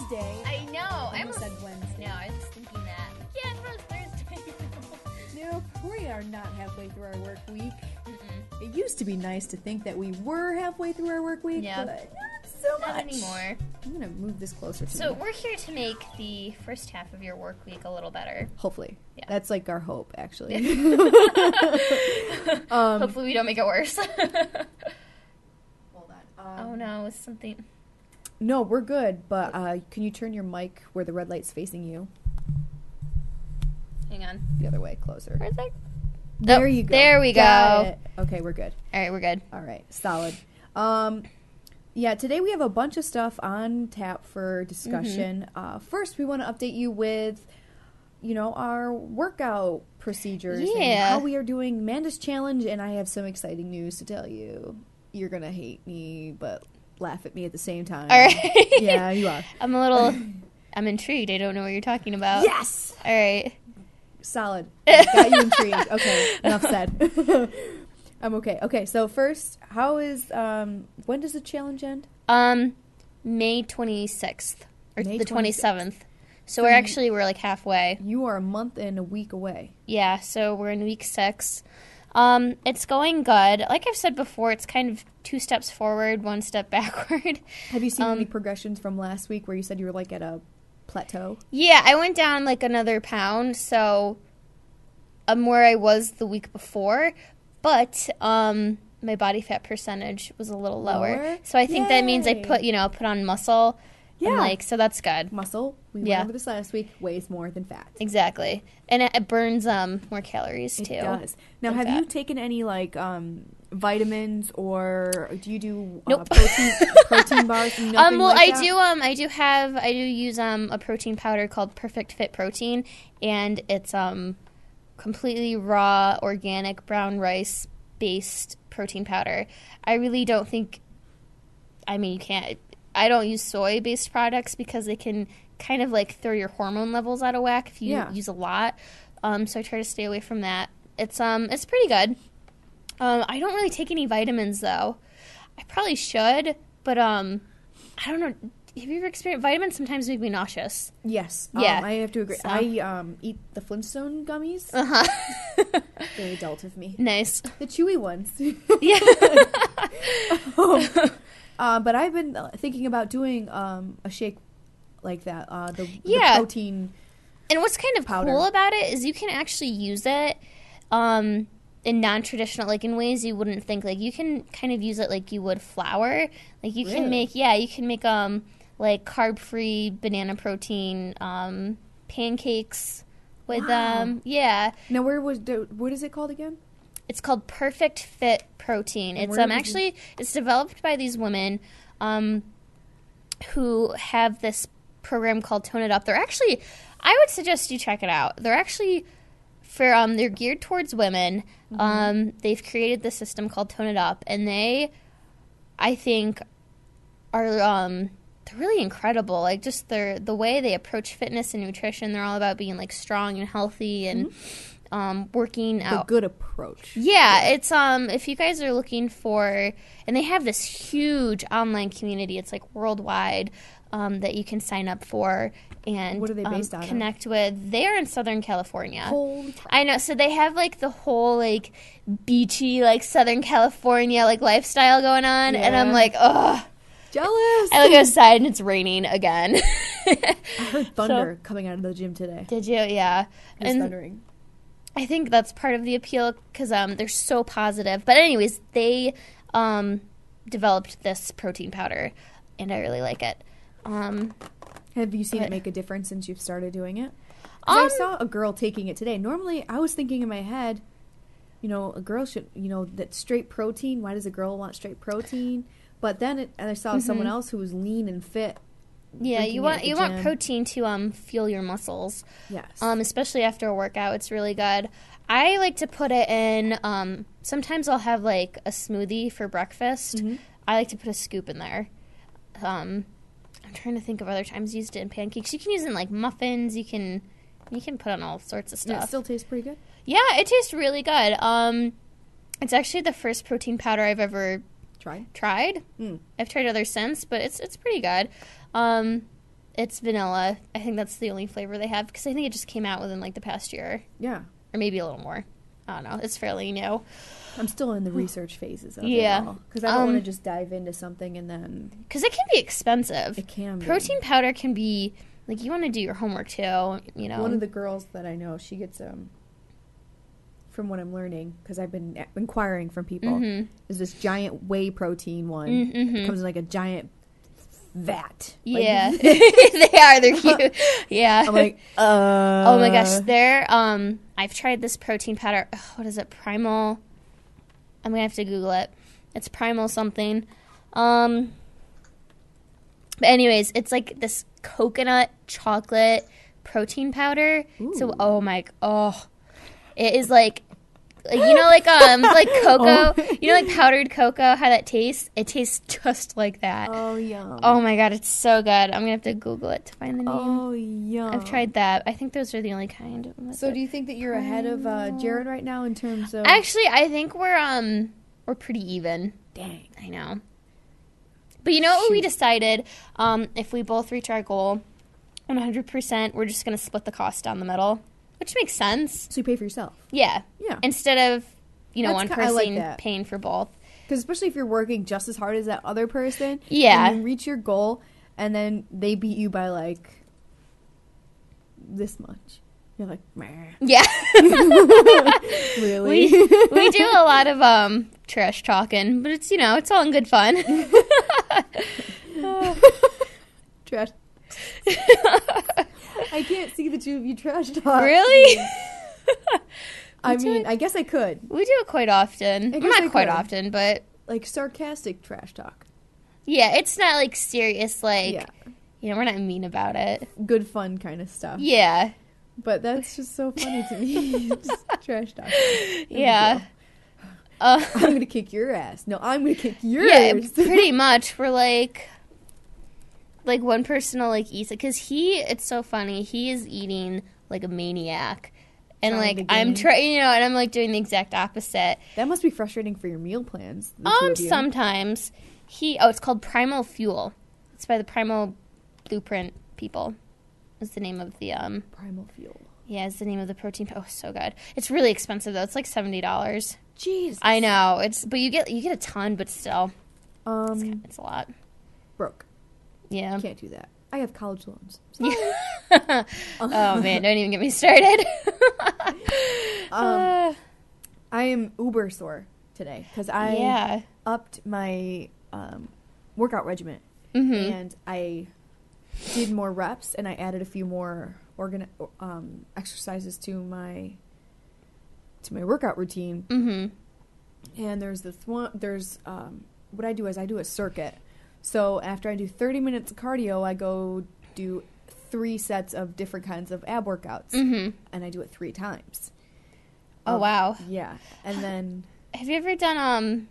Thursday. I know. I almost said Wednesday. No, I was thinking that. Yeah, tomorrow's Thursday. No, we are not halfway through our work week. Mm-mm. It used to be nice to think that we were halfway through our work week, but not so much. Not anymore. I'm going to move this closer to me. So we're here to make the first half of your work week a little better. Hopefully. Yeah. That's like our hope, actually. Hopefully we don't make it worse. Hold on. Oh no, it's something... No, we're good, but can you turn your mic where the red light's facing you? Hang on. The other way, closer. Where's that? There you go. There we Got go. it. Okay, we're good. All right, we're good. All right, solid. Yeah, today we have a bunch of stuff on tap for discussion. First, we want to update you with, our workout procedures and how we are doing Amanda's challenge, and I have some exciting news to tell you. You're going to hate me, but laugh at me at the same time. All right. Yeah, you are. I'm intrigued. I don't know what you're talking about. Yes! All right. Solid. Got you intrigued. Okay, enough said. I'm okay. Okay, so first, when does the challenge end? May 26th. Or May the 27th. So we're like halfway. You are a month and a week away. Yeah, so we're in week 6. It's going good. Like I've said before, it's kind of 2 steps forward, 1 step backward. Have you seen any progressions from last week where you said you were like at a plateau? Yeah, I went down like another pound, so I'm where I was the week before, but my body fat percentage was a little lower. So I think that means I put on muscle. Yeah. And so that's good. Muscle, we went over this last week, weighs more than fat. Exactly. And it burns more calories too. It does. Now, have you taken any vitamins, or do you do protein bars? I do use a protein powder called Perfect Fit Protein, and it's completely raw, organic, brown rice based protein powder. I really don't think, you can't, I don't use soy based products because they can kind of like throw your hormone levels out of whack if you use a lot. So I try to stay away from that. It's pretty good. I don't really take any vitamins though. I probably should, but I don't know. Have you ever experienced vitamins? Sometimes make me nauseous. Yes. Yeah. I have to agree. So. I eat the Flintstone gummies. Very adult of me. Nice. The chewy ones. Yeah. But I've been thinking about doing a shake like that. The protein. And what's kind of powder. Cool about it is you can actually use it in non-traditional, like in ways you wouldn't think. Like you can kind of use it like you would flour. Like you can make like carb-free banana protein pancakes with them. Yeah. Now what is it called again? It's called Perfect Fit Protein. And it's it's developed by these women who have this program called Tone It Up. They're actually, I would suggest you check it out. They're actually they're geared towards women. They've created this system called Tone It Up, and they, I think, are they're really incredible. Like just the way they approach fitness and nutrition. They're all about being like strong and healthy and working out. A good approach. Yeah, it's if you guys are looking for, and they have this huge online community. It's like worldwide that you can sign up for and what are they based on? Connect with. They're in Southern California. Holy crap. I know. So they have like the whole like beachy like Southern California like lifestyle going on, and I'm like, ugh. Jealous. I look outside and it's raining again. I heard thunder coming out of the gym today. Did you? Yeah. It was thundering. I think that's part of the appeal because they're so positive. But anyways, they developed this protein powder, and I really like it. Have you seen it make a difference since you've started doing it? I saw a girl taking it today. Normally, I was thinking in my head, a girl should, that straight protein. Why does a girl want straight protein? But then I saw someone else who was lean and fit. Yeah, you want protein to fuel your muscles. Yes. Especially after a workout, it's really good. I like to put it in. Sometimes I'll have like a smoothie for breakfast. I like to put a scoop in there. I'm trying to think of other times used it in pancakes. You can use it in like muffins. You can put on all sorts of stuff. And it still tastes pretty good. Yeah, it tastes really good. It's actually the first protein powder I've ever tried. I've tried others since, but it's pretty good. It's vanilla. I think that's the only flavor they have because I think it just came out within like the past year. Yeah. Or maybe a little more. I don't know. It's fairly new. I'm still in the research phases of it all. Because I don't want to just dive into something and then... Because it can be expensive. It can be. Protein powder can be... Like, you want to do your homework, too, you know. One of the girls that I know, she gets, from what I'm learning, because I've been inquiring from people, is this giant whey protein one. It comes in, like, a giant vat. Yeah. Like, they are. They're cute. Yeah. I'm like, Oh, my gosh. They're, I've tried this protein powder. What is it? Primal... I'm going to have to Google it. It's Primal something. But anyways, it's like this coconut chocolate protein powder. Ooh. So, it is like like cocoa. Oh. You know, like powdered cocoa, how that tastes? It tastes just like that. Oh, yum. Oh, my God. It's so good. I'm going to have to Google it to find the name. Oh, yum. I've tried that. I think those are the only kind. So do you think that you're ahead of Jared right now in terms of... Actually, I think we're pretty even. Dang. I know. But you know what we decided? If we both reach our goal 100%, we're just going to split the cost down the middle, which makes sense. So you pay for yourself. Yeah. Yeah. Instead of, That's one I like person that. paying for both. Because especially if you're working just as hard as that other person. Yeah. And you reach your goal, and then they beat you by, like, this much. You're like, meh. Yeah. Really? we do a lot of trash talking, but it's, it's all in good fun. Trash. I can't see the two of you trash talk. Really? I mean, I guess I could. We do it quite often. I Well, guess not I quite could. often, but... Like, sarcastic trash talk. Yeah, it's not, like, serious, like... Yeah. We're not mean about it. Good fun kind of stuff. Yeah. But that's just so funny to me. Just trash talk. Yeah. I'm going to kick your ass. No, I'm going to kick yours. Yeah, pretty much. We're like one person will like eat it because it's so funny. He is eating like a maniac, and Trying like to I'm gain. trying, and I'm like doing the exact opposite. That must be frustrating for your meal plans. the two of you. Sometimes it's called Primal Fuel. It's by the Primal Blueprint people. Is the name of the Primal Fuel. Yeah, it's the name of the protein. Oh, so good. It's really expensive though. It's like $70. Jeez. I know. But you get a ton, but still, it's a lot. Broke. Yeah. Can't do that. I have college loans. Oh man, don't even get me started. I am uber sore today because I upped my workout regimen and I did more reps and I added a few more exercises to my workout routine. And there's this one. What I do is I do a circuit. So after I do 30 minutes of cardio, I go do 3 sets of different kinds of ab workouts, and I do it 3 times. Oh wow! Yeah, and then have you ever done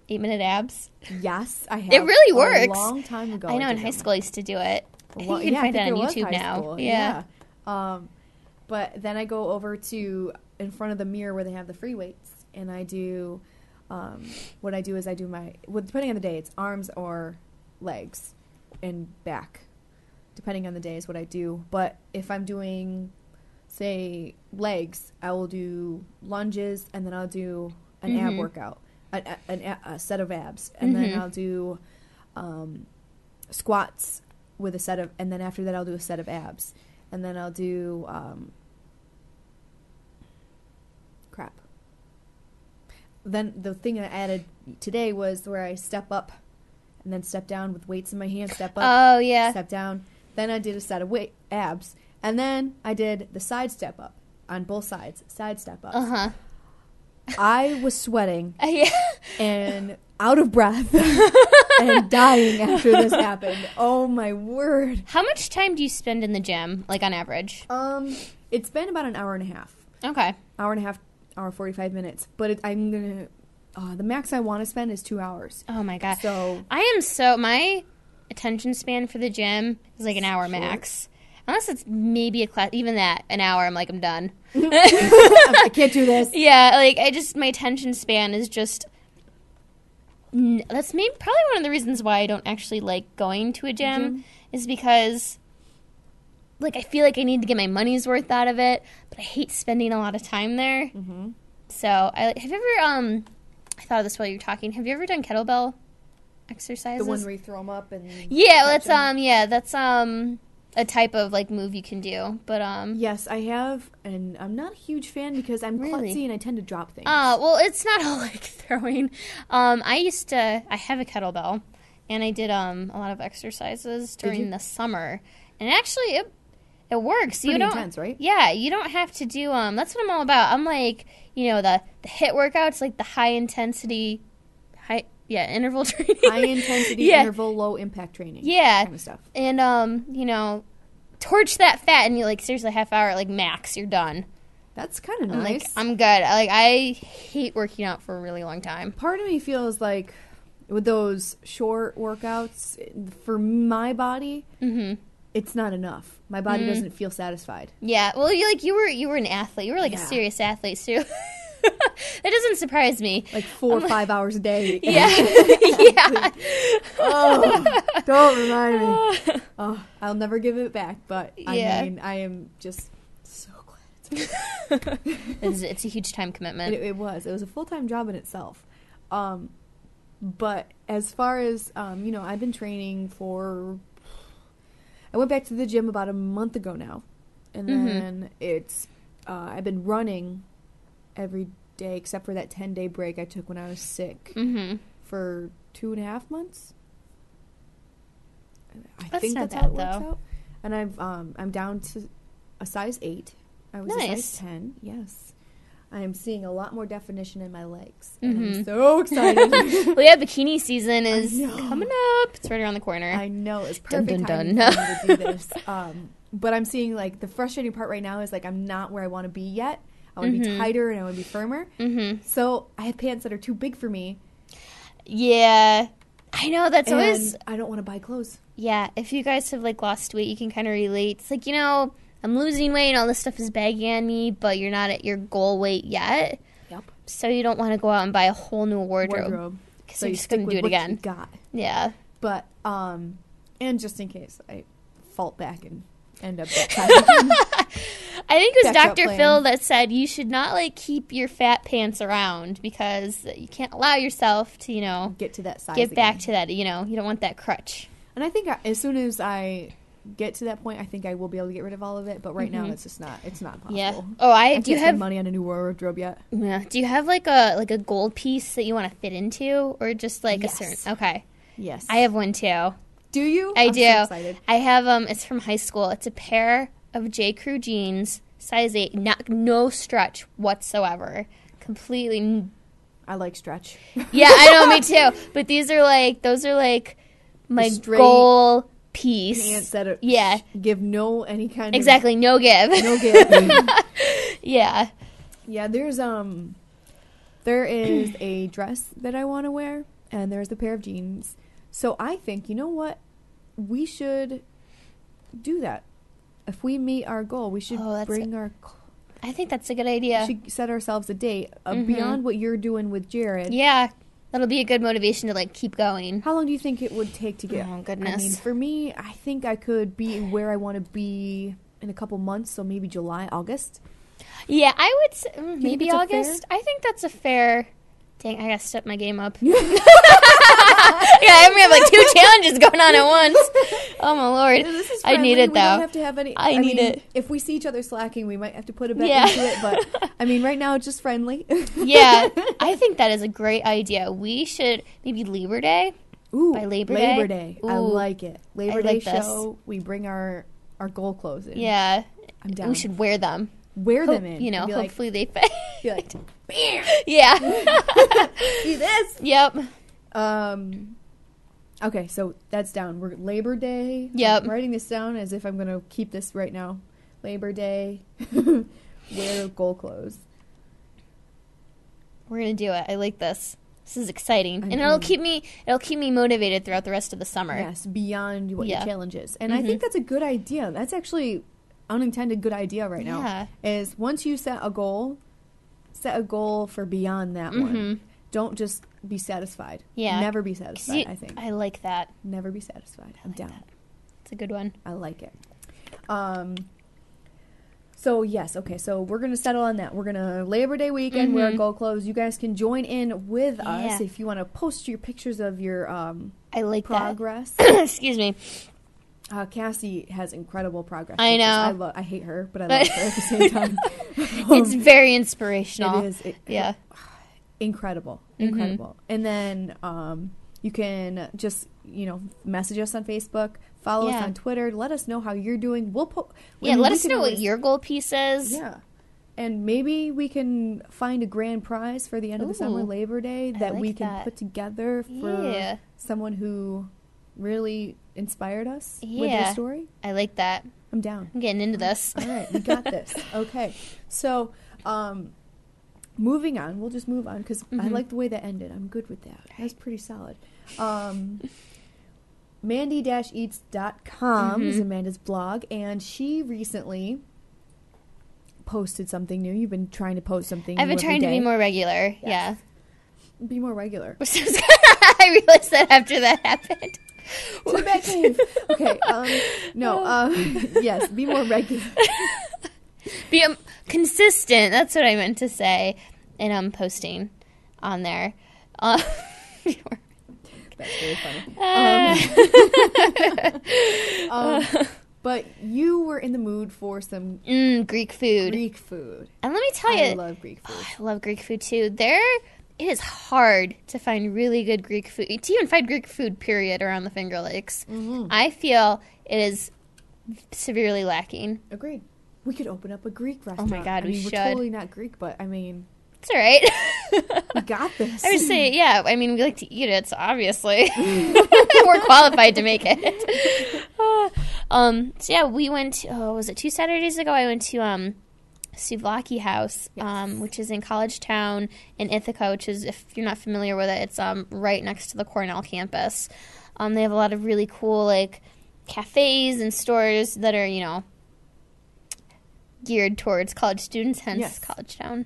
8-minute abs? Yes, I have. It really works. A long time ago. I know. In high school, I used to do it. I think you can find it on YouTube now. Yeah. But then I go over to in front of the mirror where they have the free weights, and I do. What I do is I do depending on the day, it's arms or legs and back. Depending on the day is what I do. But if I'm doing, say, legs, I will do lunges, and then I'll do an ab workout, a set of abs, and then I'll do squats with a set of, and then after that I'll do a set of abs, and then I'll do Then the thing I added today was where I step up and then step down with weights in my hand, step up, Oh yeah. step down. Then I did a set of abs, and then I did the side step up on both sides, side step ups. I was sweating Yeah. and out of breath and dying after this happened. Oh my word. How much time do you spend in the gym, like on average? It's been about an hour and a half. Okay. Hour 45 minutes. But I'm going to, the max I want to spend is 2 hours. Oh my god. So my attention span for the gym is like an hour max. Unless it's maybe a class, even that, an hour, I'm like, I'm done. I can't do this. Yeah, like, my attention span is just That's maybe probably one of the reasons why I don't actually like going to a gym. Is because, like, I feel like I need to get my money's worth out of it, but I hate spending a lot of time there. Mm-hmm. So, have you ever, I thought of this while you were talking, have you ever done kettlebell exercises? The one where you throw them up and... Yeah, that's a type of, like, move you can do, but, Yes, I have, and I'm not a huge fan because I'm klutzy and I tend to drop things. Well, it's not all, like, throwing. I have a kettlebell, and I did, a lot of exercises during the summer, and actually, it works. Pretty intense, right? Yeah, you don't have to do, that's what I'm all about. I'm like, the HIIT workouts, like the interval training. High intensity interval, low impact training. Yeah. Kind of stuff. And, torch that fat, and you, like, seriously, half hour, like, max, you're done. That's kind of nice. Like, I'm good. I hate working out for a really long time. Part of me feels like with those short workouts, for my body, it's not enough. My body doesn't feel satisfied. Yeah. Well, you were an athlete. You were like a serious athlete too. That doesn't surprise me. Like 4 or 5 hours a day. Yeah. Yeah. Oh, don't remind me. Oh, I'll never give it back. But I mean, I am just so glad it's a huge time commitment. It was a full-time job in itself. But as far as I've been training I went back to the gym about a month ago now, and then I've been running every day except for that 10-day break I took when I was sick for 2.5 months. I think that's how it works out. And I'm down to a size 8. I was a size 10. Yes. I am seeing a lot more definition in my legs. And I'm so excited. Well, yeah, bikini season is coming up. It's right around the corner. I know. It's perfect time for me to do this. But I'm seeing, like, the frustrating part right now is, like, I'm not where I want to be yet. I want to be tighter and I want to be firmer. So I have pants that are too big for me. Yeah. I know. That's always... I don't want to buy clothes. Yeah. If you guys have, like, lost weight, you can kind of relate. It's like, I'm losing weight and all this stuff is baggy on me, but you're not at your goal weight yet. Yep. So you don't want to go out and buy a whole new wardrobe. Because you're just going to do it again. You got. Yeah. But, and just in case I fall back and end up that time again. I think it was Dr. Phil that said you should not, like, keep your fat pants around because you can't allow yourself to, get to that size get back to that, you don't want that crutch. And I think as soon as I get to that point, I think I will be able to get rid of all of it. But right now, it's just not. It's not possible. Yeah. Oh, I can't spend money on a new wardrobe yet. Yeah. Do you have like a gold piece that you want to fit into, or just like a certain? Okay. Yes. I have one too. Do you? I do. So excited. I have It's from high school. It's a pair of J. Crew jeans, size 8, no stretch whatsoever. Completely. I like stretch. Yeah, I know, me too. But those are like my goal piece. Pants that are, give any kind of... Exactly, no give. No give. Yeah. Yeah, there is a dress that I want to wear, and there's a pair of jeans. So I think, you know what? We should do that. If we meet our goal, we should bring our... I think that's a good idea. We should set ourselves a date beyond what you're doing with Jared. Yeah. That'll be a good motivation to, like, keep going. How long do you think it would take to get... Oh, goodness. I mean, for me, I think I could be where I want to be in a couple months, so maybe July, August. Yeah, I would say maybe August. I think that's a fair... Dang, I gotta step my game up. Yeah, we have like 2 challenges going on at once. Oh my lord. This is I need it though. We don't have to have any... I need it. If we see each other slacking, we might have to put a bet into it, but I mean, right now it's just friendly. Yeah, I think that is a great idea. We should maybe Labor Day. Ooh, by Labor Day. Ooh, I like it. Labor Day like show. We bring our goal clothes in. Yeah, I'm down. We should wear them. Wear them in. Hopefully they fit. Be like, bam. Yeah. See this? Yep. Okay, so that's down. We're Labor Day. Yep. I'm writing this down as if I'm going to keep this right now. Labor Day. Wear goal clothes. We're gonna do it. I like this. This is exciting, and it'll keep me motivated throughout the rest of the summer. Yes, beyond what your challenge is, and I think that's a good idea. That's actually unintended good idea right now. Yeah. Is once you set a goal for beyond that one. Don't just be satisfied. Yeah. Never be satisfied, I think. I like that. Never be satisfied. I'm down. That. It's a good one. I like it. So, yes, okay, so we're going to settle on that. We're going to Labor Day weekend, wear our gold clothes. You guys can join in with us if you want to post your pictures of your I like progress. That. Excuse me. Cassie has incredible progress. I know. I hate her, but I love her at the same time. It's very inspirational. It is. Yeah. Incredible. Incredible. And then you can just, message us on Facebook. Follow us on Twitter. Let us know how you're doing. Let us know what your goal piece is. Yeah. And maybe we can find a grand prize for the end of the summer, Labor Day, that we can put together for someone who really inspired us with their story. I like that. I'm down. I'm getting into this. All right. We got this. Okay. So, moving on. We'll just move on because I like the way that ended. I'm good with that. That's pretty solid. Mandy-eats.com is Amanda's blog, and she recently posted something new. You've been trying to post something new. I've been trying to be more regular. Yes. Yeah. Be more regular. I realized that after that happened. To the back cave. Okay. Yes, be more regular. Be consistent. That's what I meant to say. And I'm posting on there. That's really funny. But you were in the mood for some Greek food. And let me tell you, I love Greek food. I love Greek food too. It is hard to find really good Greek food. To even find Greek food, period, around the Finger Lakes. I feel it is severely lacking. Agreed. We could open up a Greek restaurant. Oh my God, we should. We're totally not Greek, but I mean... It's all right. We got this. I would say, yeah. I mean, we like to eat it, so obviously we're qualified to make it. So yeah, we went. Was it 2 Saturdays ago? I went to Souvlaki House, which is in College Town in Ithaca. Which is, if you're not familiar with it, it's right next to the Cornell campus. They have a lot of really cool like cafes and stores that are geared towards college students. Hence, College Town.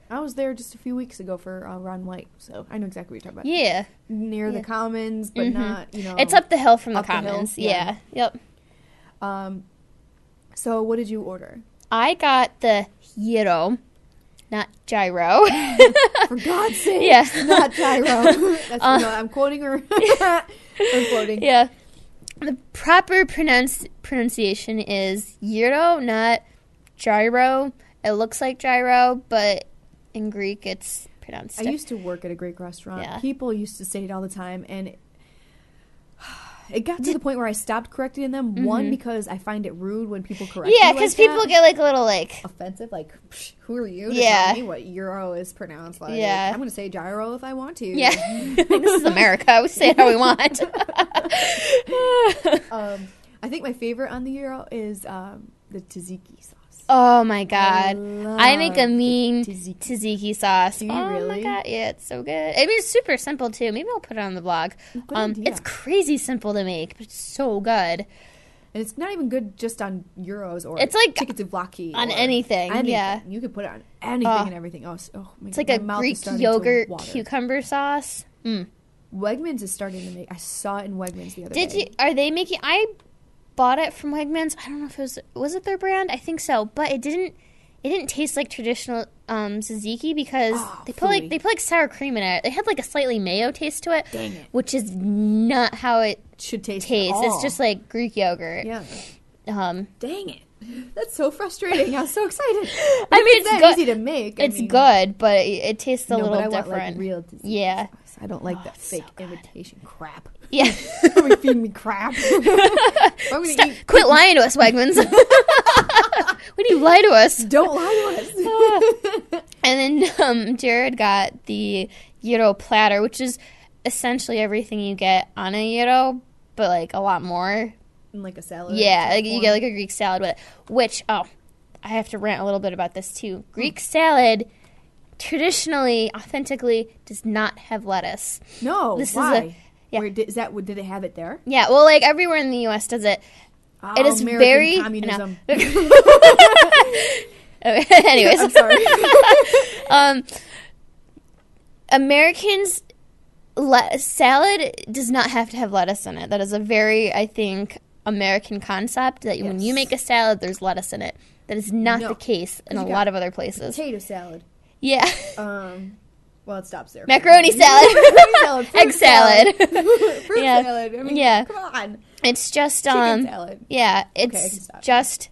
I was there just a few weeks ago for Ron White, so I know exactly what you're talking about. Yeah. Near the Commons, but not, It's up the hill from the Commons. Yeah. Yep. So what did you order? I got the gyro, not gyro. For God's sake. Yeah. Not gyro. I'm quoting her. I'm quoting. Yeah. The proper pronunciation is gyro, not gyro. It looks like gyro, but in Greek it's pronounced. I used to work at a Greek restaurant. Yeah. People used to say it all the time, and it got to the point where I stopped correcting them. One, because I find it rude when people correct me. Yeah, because people get like a little like offensive, like, who are you to tell me what euro is pronounced like? Yeah. I'm going to say gyro if I want to. Yeah. This is America. We say it how we want. I think my favorite on the gyro is the tzatziki sauce. Oh my God. I make a mean tzatziki. tzatziki sauce. Do you Oh really? my God. Yeah, it's so good. I mean, it's super simple too. Maybe I'll put it on the blog. Good idea. It's crazy simple to make, but it's so good. And it's not even good just on gyros or It's like chicken souvlaki. on or anything. Yeah. You could put it on anything and everything else. Oh, my It's like my a mouth is Greek starting to yogurt water. cucumber sauce. Wegmans is starting to make. I saw it in Wegmans the other day. Are they making? I bought it from Wegmans. I don't know if it was it their brand. I think so, but it didn't taste like traditional tzatziki because they put like sour cream in it. They had like a slightly mayo taste to it. Dang it. Which is not how it Should taste. It's just like Greek yogurt. Yeah. Dang it. That's so frustrating. I was so excited. I mean, it's good. Easy to make. It's good, but it tastes a little but I different. Want, like, real tzatziki yeah. sauce. I don't like that fake imitation crap. Yeah. Are we feeding me crap? Quit lying to us, Wegmans. When you lie to us. Don't lie to us. And then Jared got the gyro platter, which is essentially everything you get on a gyro, but like a lot more. And like a salad. Yeah, like you get like a Greek salad with it. Which, I have to rant a little bit about this too. Greek salad traditionally, authentically, does not have lettuce. No, why? Yeah. Did it have it there? Yeah, well, like everywhere in the U.S. does it. Oh, it is American very communism. Anyways, I'm sorry. Americans, salad does not have to have lettuce in it. That is a very, I think, American concept that when you make a salad, there's lettuce in it. That is not the case in a lot of other places. Potato salad. Yeah. Well, it stops there. Macaroni salad. Egg salad. Fruit salad. I mean, come on. It's just chicken salad. Yeah, it's just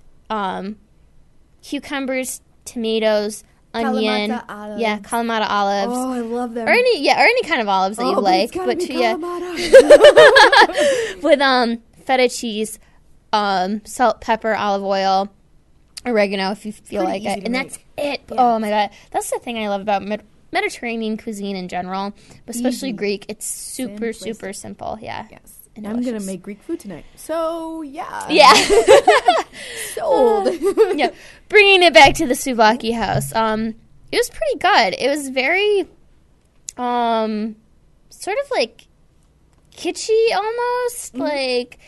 cucumbers, tomatoes, onion. Kalamata olives. Yeah, Kalamata olives. Oh, I love them. Or any kind of olives that you like. But With feta cheese, salt, pepper, olive oil, oregano if you feel like it. And that's it. Yeah. Oh my god. That's the thing I love about Mediterranean cuisine in general, but especially Greek. It's super simple. Yeah. Yes. And I'm going to make Greek food tonight. So, yeah. Yeah. Sold. Yeah. Bringing it back to the souvlaki house. It was pretty good. It was very, sort of like kitschy almost. Like,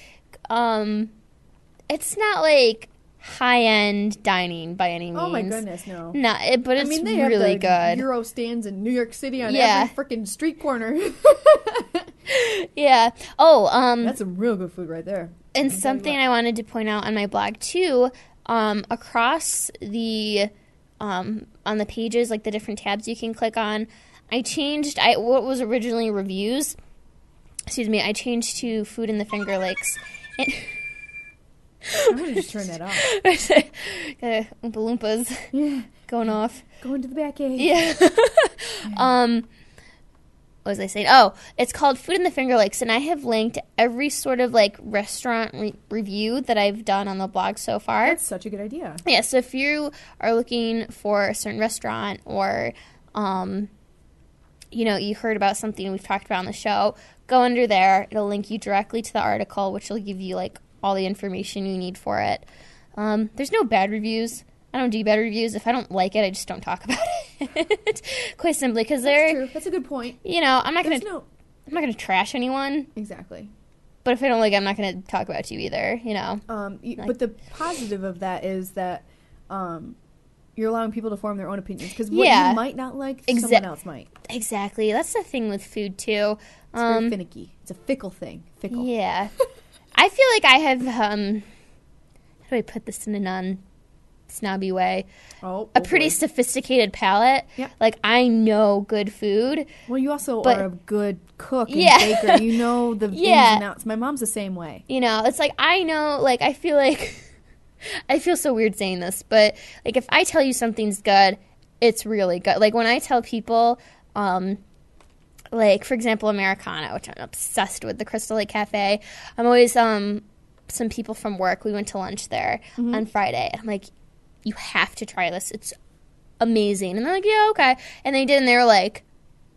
it's not like high-end dining by any means. Oh my goodness, no. But it's they really have the good. Euro stands in New York City on every freaking street corner. Yeah. Oh, that's some real good food right there. And something I wanted to point out on my blog too, across the on the pages, like the different tabs you can click on, I changed what was originally reviews. I changed to food in the Finger Lakes. And I'm going to just turn that off. Oompa Loompas going off. Going to the back cave. Yeah. What was I saying? Oh, it's called Food in the Finger Lakes, and I have linked every sort of like restaurant review that I've done on the blog so far. That's such a good idea. Yeah, so if you are looking for a certain restaurant or, you heard about something we've talked about on the show, go under there. It'll link you directly to the article, which will give you like all the information you need for it. There's no bad reviews. I don't do bad reviews. If I don't like it, I just don't talk about it. Quite simply, because That's true. That's a good point. I'm not gonna trash anyone. Exactly. But if I don't like it, I'm not gonna talk about you either. But the positive of that is that you're allowing people to form their own opinions, because what you might not like, someone else might. Exactly. That's the thing with food too. It's very finicky. It's a fickle thing. Fickle. Yeah. I feel like I have. How do I put this in a non-snobby way? A pretty sophisticated palate. Yeah. Like, I know good food. Well, you also are a good cook and baker. You know the ins and outs. My mom's the same way. It's like I know. Like, I feel like I feel so weird saying this, but like if I tell you something's good, it's really good. Like when I tell people. Like, for example, Americano, which I'm obsessed with, the Crystal Lake Cafe. I'm always, some people from work, we went to lunch there on Friday. I'm like, you have to try this. It's amazing. And they're like, yeah, okay. And they did, and they were like,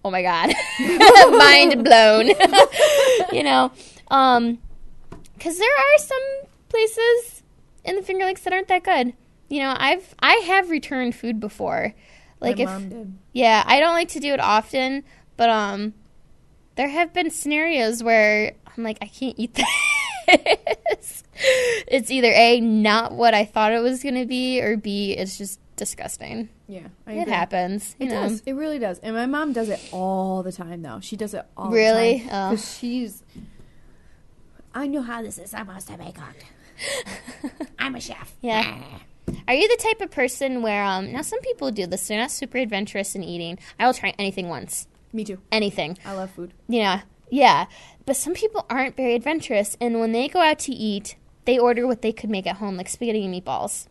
oh my God. Mind blown. Because there are some places in the Finger Lakes that aren't that good. I have returned food before. Like, my mom did. Yeah, I don't like to do it often. But there have been scenarios where I'm like, I can't eat this. It's either A, not what I thought it was going to be, or B, it's just disgusting. Yeah, it happens. It does. It really does. And my mom does it all the time, though. She does it all the time. Really? Because I know how this is. I'm supposed to be cooked. I'm a chef. Yeah. Are you the type of person where, now some people do this, they're not super adventurous in eating. I will try anything once. Me too. Anything. I love food. Yeah. But some people aren't very adventurous, and when they go out to eat, they order what they could make at home, like spaghetti and meatballs.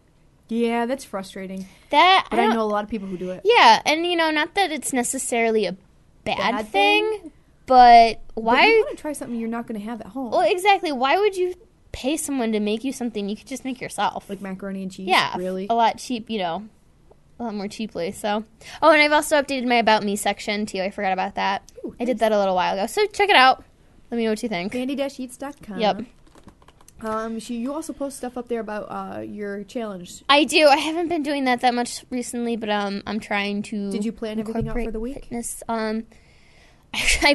Yeah, that's frustrating. But I know a lot of people who do it. Yeah, and not that it's necessarily a bad thing, but why? But you want to try something you're not going to have at home. Well, exactly. Why would you pay someone to make you something you could just make yourself? Like macaroni and cheese? Yeah. Really? A lot cheap, a lot more cheaply. So, and I've also updated my About Me section too. I forgot about that. Ooh, I did that a little while ago. So check it out. Let me know what you think. Bandy-eats.com. Yep. You also post stuff up there about your challenge. I do. I haven't been doing that much recently, but I'm trying to. Did you plan everything out for the week? Fitness. I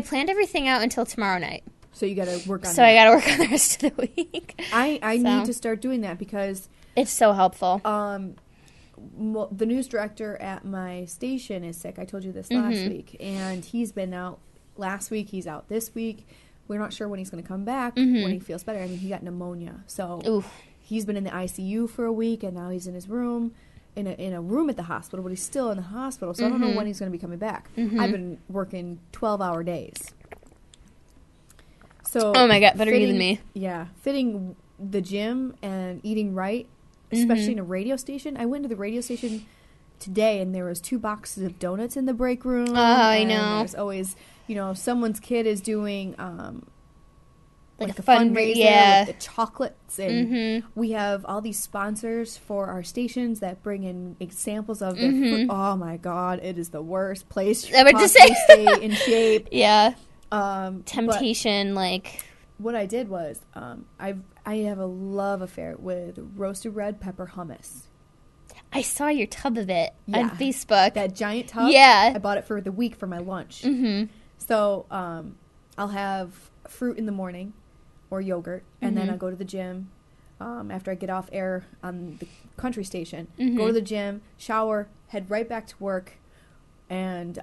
planned everything out until tomorrow night. So you got to work on. So I got to work on the rest of the week. I need to start doing that because it's so helpful. the news director at my station is sick. I told you this last week. And he's been out last week. He's out this week. We're not sure when he's going to come back, when he feels better. I mean, he got pneumonia. So he's been in the ICU for a week, and now he's in his room, in a room at the hospital, but he's still in the hospital. So I don't know when he's going to be coming back. I've been working 12-hour days. So oh, my God, better you than me. Yeah. Fitting the gym and eating right, especially in a radio station. I went to the radio station today, and there was 2 boxes of donuts in the break room. Oh, I know. There's always, someone's kid is doing like a fundraiser with the chocolates, and we have all these sponsors for our stations that bring in examples of their food. Oh my God, it is the worst place to stay in shape. Yeah. Temptation, what I did was I have a love affair with roasted red pepper hummus. I saw your tub of it on Facebook. That giant tub? Yeah. I bought it for the week for my lunch. So I'll have fruit in the morning or yogurt, and then I'll go to the gym after I get off air on the country station. Go to the gym, shower, head right back to work, and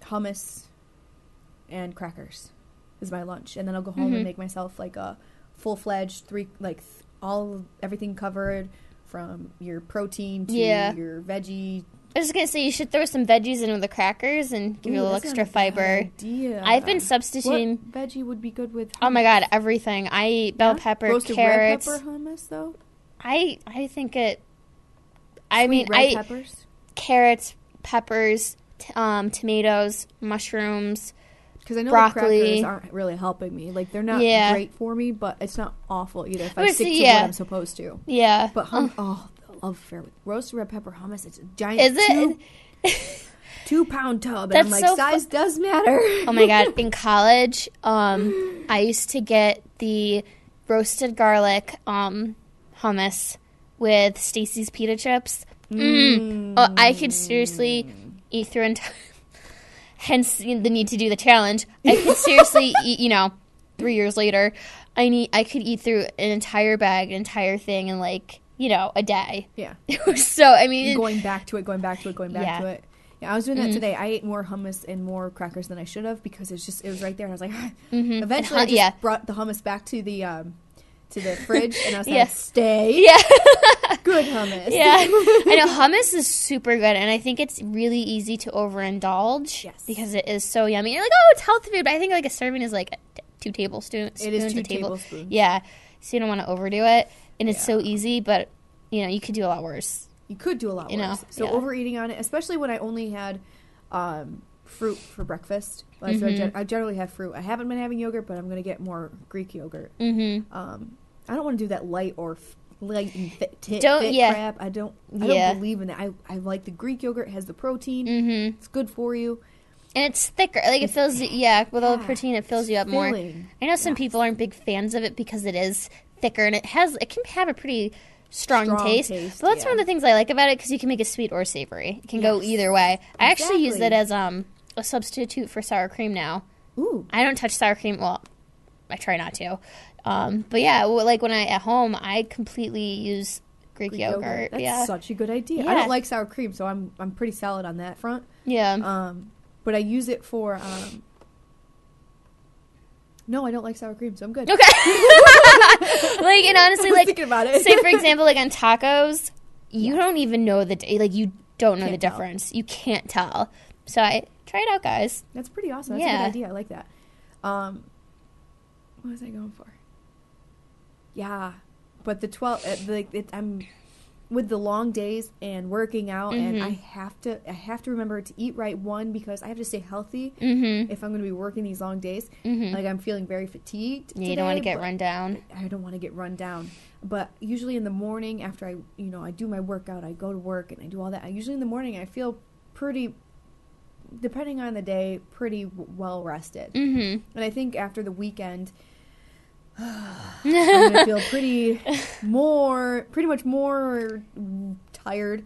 hummus and crackers is my lunch. And then I'll go home and make myself like a full-fledged everything covered, from your protein to your veggie. I was just going to say, you should throw some veggies in with the crackers and give you a little extra fiber. Idea. I've been substituting. What veggie would be good with hummus? Oh my God, everything. I eat bell pepper, roasted carrots. Red pepper hummus, though? I think it... peppers? Carrots, peppers, tomatoes, mushrooms, because I know broccoli. The crackers aren't really helping me. Like, they're not great for me, but it's not awful either if I stick to what I'm supposed to. Yeah. But I love affair with roasted red pepper hummus. It's a giant. Is it? 2-pound tub. And I'm like, size does matter. Oh my God. In college, I used to get the roasted garlic hummus with Stacy's pita chips. Oh, I could seriously eat through entire... Hence the need to do the challenge. I could seriously eat, 3 years later, I could eat through an entire bag, an entire thing in a day. Yeah. So, I mean... Going back to it. Yeah, I was doing that today. I ate more hummus and more crackers than I should have because it was right there. And I was like, eventually I just brought the hummus back to the fridge, and I was like, stay. Yeah. Good hummus. Yeah. I know hummus is super good, and I think it's really easy to overindulge because it is so yummy. You're like, oh, it's healthy food, but I think a serving is 2 tablespoons. It is 2 tablespoons. Yeah. So you don't want to overdo it, and it's so easy, but, you could do a lot worse. You could do a lot worse. So overeating on it, especially when I only had fruit for breakfast. So I generally have fruit. I haven't been having yogurt, but I'm going to get more Greek yogurt. I don't want to do that light or light and fit crap. I don't believe in that. I like the Greek yogurt. It has the protein. It's good for you. And it's thicker. It fills with all the protein, it fills you up more. I know some people aren't big fans of it because it is thicker, and it can have a pretty strong taste. But that's one of the things I like about it, because you can make it sweet or savory. It can go either way. I actually use it as a substitute for sour cream now. Ooh. I don't touch sour cream. Well, I try not to. But yeah, when at home, I completely use Greek yogurt. That's such a good idea. I don't like sour cream, so I'm pretty solid on that front. Yeah. But I use it for. No, I don't like sour cream, so I'm good. Okay. And honestly, thinking about it. Say for example, on tacos, you don't even know you don't know the difference. You can't tell. So try it out, guys. That's pretty awesome. That's a good idea. I like that. What was I going for? Yeah, but the 12, I'm with the long days and working out, and I have to remember to eat right. One, because I have to stay healthy if I'm going to be working these long days. I'm feeling very fatigued. Yeah, you don't want to get run down. I don't want to get run down. But usually in the morning, after I do my workout, I go to work and I do all that. Usually in the morning, I feel pretty, depending on the day, pretty well rested. And I think after the weekend, I'm going to feel pretty much more tired.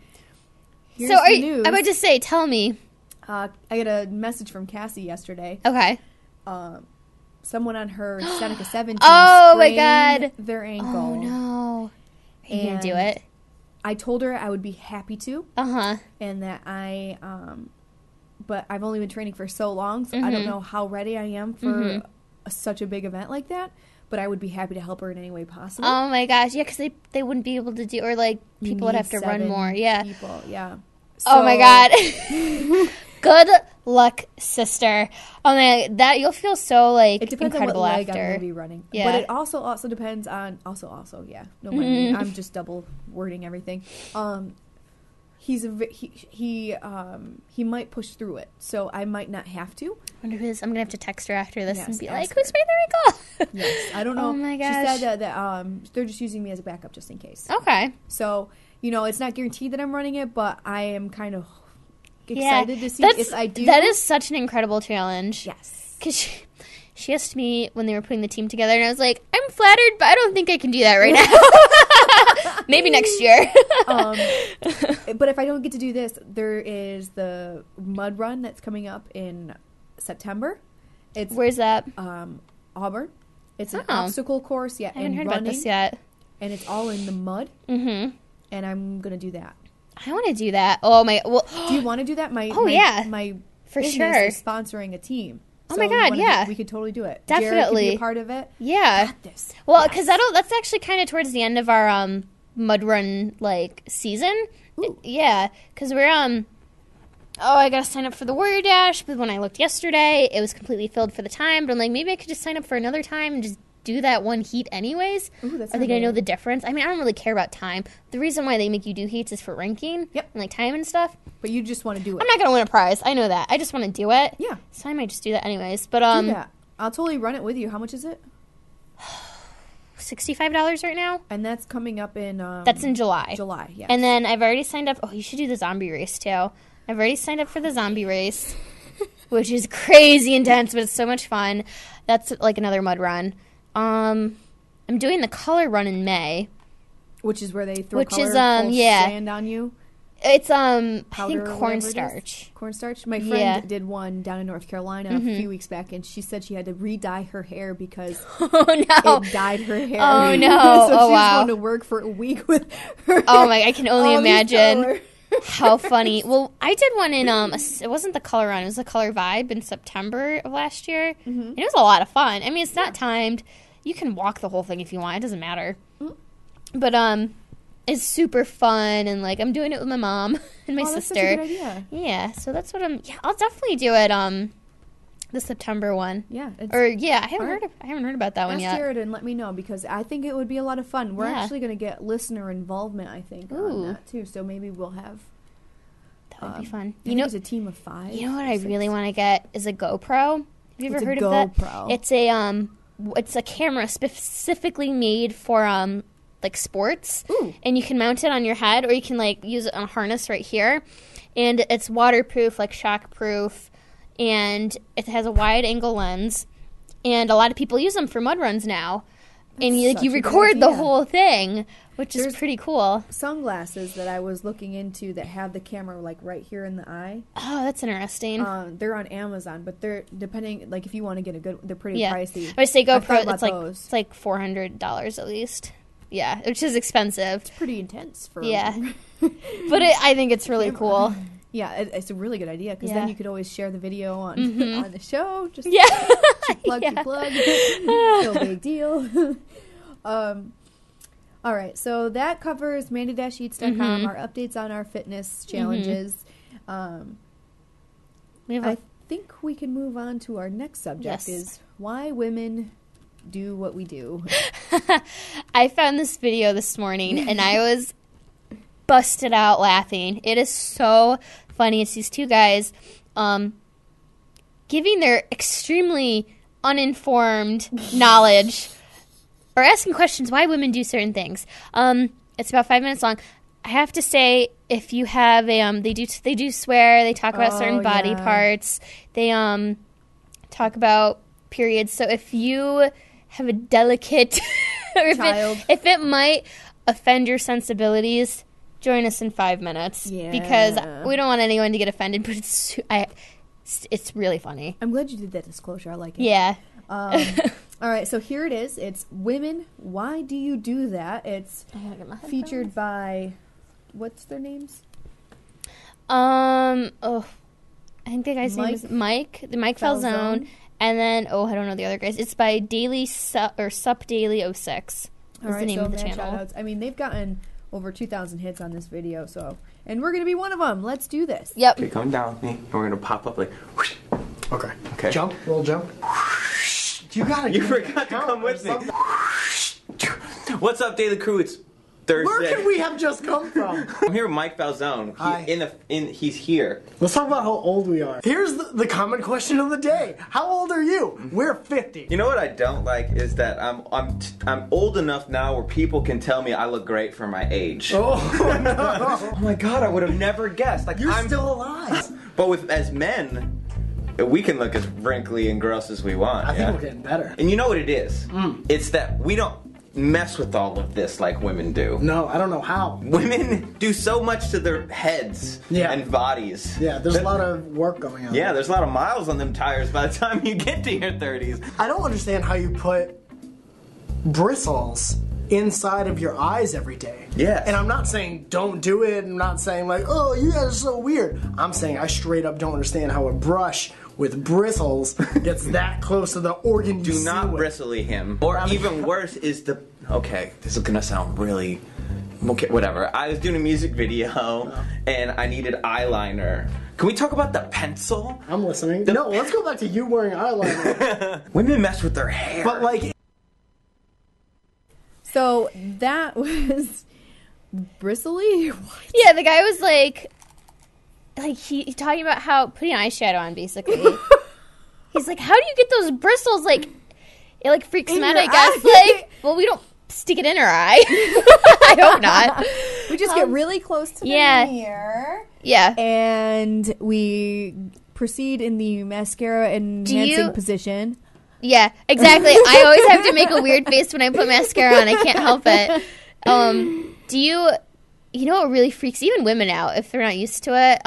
Here's the news. I'm about to say, tell me. I got a message from Cassie yesterday. Okay. Someone on her Seneca 17 oh my God, their ankle. Oh no. Are you going to do it? I told her I would be happy to. And that but I've only been training for so long, so I don't know how ready I am for such a big event like that. But I would be happy to help her in any way possible. Oh my gosh, yeah, because they wouldn't be able to do, or like people would have to run more. Yeah. People, yeah. So, oh my god. Good luck, sister. Oh my god, that you'll feel so like it depends incredible on what leg after. I'm gonna be running. Yeah. But it also depends on yeah. No mind me. I'm just double wording everything. He might push through it, so I might not have to. I wonder I'm gonna have to text her after this and be like, her. "Who's my third girl?" Yes, I don't know. Oh my gosh. She said that they're just using me as a backup just in case. Okay. So it's not guaranteed that I'm running it, but I am kind of excited to see if I do. That is such an incredible challenge. Yes, because she asked me when they were putting the team together, and I was like, "I'm flattered, but I don't think I can do that right now." Maybe next year. But if I don't get to do this, there is the mud run that's coming up in September. Where's that? Auburn. It's an obstacle course. Yeah, I haven't heard running, about this yet. And it's all in the mud. Mm-hmm. And I'm gonna do that. I want to do that. Oh my! Well, do you want to do that? My for business sure is sponsoring a team. Oh my god! Yeah, we could totally do it. Definitely, Jared could be a part of it. Yeah. Got this. Well, because that's actually kind of towards the end of our mud run like season. Ooh. Yeah, because we're I gotta sign up for the Warrior Dash, but when I looked yesterday, it was completely filled for the time. But I'm like, maybe I could just sign up for another time and just do that one heat anyways. Ooh, that's Are they gonna know the difference? I mean, I don't really care about time. The reason why they make you do heats is for ranking. Yep. And like time and stuff. But you just want to do it. I'm not gonna win a prize. I know that. I just want to do it. Yeah. So I might just do that anyways. But do that. I'll totally run it with you. How much is it? $65 right now. And that's coming up in that's in July. July, yeah. And then I've already signed up. Oh, you should do the zombie race too. I've already signed up for the zombie race, which is crazy intense, but it's so much fun. That's like another mud run. I'm doing the color run in May, which is where they throw sand on you. It's I powder think cornstarch. Cornstarch. My friend did one down in North Carolina a few weeks back, and she said she had to re-dye her hair because it dyed her hair. Oh no! So oh she's wow! going to work for a week with her. Oh my! I can only imagine. How funny. Well, I did one in, it wasn't the color run, it was the color vibe in September of last year. Mm-hmm. And it was a lot of fun. I mean, it's not timed. You can walk the whole thing if you want. It doesn't matter. Mm-hmm. But, it's super fun, and, like, I'm doing it with my mom and my sister. That's such a good idea. Yeah, so that's what I'll definitely do it, the September one. Yeah. I haven't heard about that one yet. Ask Jared and let me know, because I think it would be a lot of fun. We're actually going to get listener involvement, I think, on that too. So maybe we'll have. That would be fun. It's a team of 5. You know what I really want to get is a GoPro. Have you ever heard of that? GoPro? It's a camera specifically made for like sports. Ooh. And you can mount it on your head, or you can like use it on a harness right here, and it's waterproof, like shockproof. And it has a wide-angle lens, and a lot of people use them for mud runs now. That's and you record the whole thing, which is pretty cool. Sunglasses that I was looking into that have the camera like right here in the eye. Oh, that's interesting. They're on Amazon, but they're depending like if you want to get a good, they're pretty pricey. I say GoPro, it's like $400 at least. Yeah, which is expensive. It's pretty intense for but I think it's really cool. Yeah, it's a really good idea, because then you could always share the video on on the show. Just plug. No big deal. All right, so that covers Mandy-Eats.com, our updates on our fitness challenges. I think we can move on to our next subject, is why women do what we do. I found this video this morning, and I was busted out laughing. It is so funny. It's these two guys giving their extremely uninformed knowledge, or asking questions why women do certain things. It's about 5 minutes long. I have to say, if you have they do swear, they talk about certain body parts, they talk about periods. So if you have a delicate or child, if it might offend your sensibilities, join us in 5 minutes, because we don't want anyone to get offended, but it's really funny. I'm glad you did that disclosure. I like it. Yeah. All right, so here it is. It's Women, Why Do You Do That? It's featured by what's their names? I think the guy's name is Mike. The Mike Falzone. And then, I don't know the other guys. It's by Sup Daily 06. All right, the name so of the mad channel. shout-outs. I mean, they've gotten over 2,000 hits on this video, so... And we're going to be one of them. Let's do this. Yep. Okay, come down with me, and we're going to pop up like... Whoosh. Okay. Okay. Jump. Roll jump. You gotta. You forgot to come with me. What's up, Daily Crew? It's Thursday. Where can we have just come from? I'm here with Mike Falzone. Hi. He's here. Let's talk about how old we are. Here's the common question of the day. How old are you? We're 50. You know what I don't like is that I'm old enough now where people can tell me I look great for my age. Oh, no. Oh my god, I would have never guessed. Like You're I'm still alive. But as men, we can look as wrinkly and gross as we want. I think we're getting better. And you know what it is? It's that we don't mess with all of this like women do. No, I don't know how. Women do so much to their heads and bodies. Yeah, there's a lot of work going on. Yeah, there's a lot of miles on them tires by the time you get to your 30s. I don't understand how you put bristles inside of your eyes every day. Yes. And I'm not saying don't do it. I'm not saying like, oh, you guys are so weird. I'm saying I straight up don't understand how a brush with bristles gets that close to the organ you Do see not with. bristly him. Or even worse is the... Okay, this is gonna sound really... Okay, whatever. I was doing a music video and I needed eyeliner. Can we talk about the pencil? I'm listening. No, let's go back to you wearing eyeliner. Women mess with their hair. But like... So that was bristly? What? Yeah, the guy was like he talking about how putting eyeshadow on, basically. He's like, how do you get those bristles? Like, it like freaks him out, I guess. Like, well, we don't stick it in our eye. I hope not. We just get really close to the mirror. Yeah. And we proceed in the mascara enhancing position. Yeah, exactly. I always have to make a weird face when I put mascara on. I can't help it. You know what really freaks even women out if they're not used to it?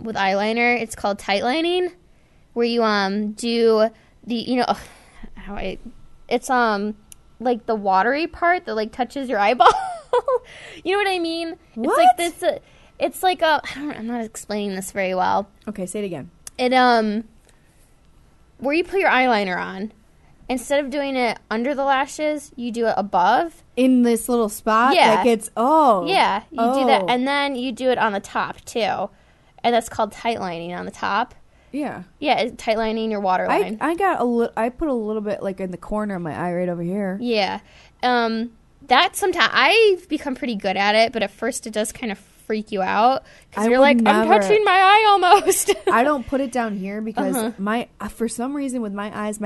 With eyeliner, it's called tight lining, where you do the it's like the watery part that like touches your eyeball. You know what I mean? What? It's like this. It's like I'm not explaining this very well. Okay, say it again. It where you put your eyeliner on. Instead of doing it under the lashes, you do it above. In this little spot? Yeah. Like it's, Yeah, you do that. And then you do it on the top, too. And that's called tight lining on the top. Yeah. Yeah, it's tight lining your waterline. I put a little bit like in the corner of my eye right over here. Yeah. That sometimes, I've become pretty good at it, but at first it does kind of freak you out. Because you're like, I'm touching my eye almost. I don't put it down here because for some reason with my eyes,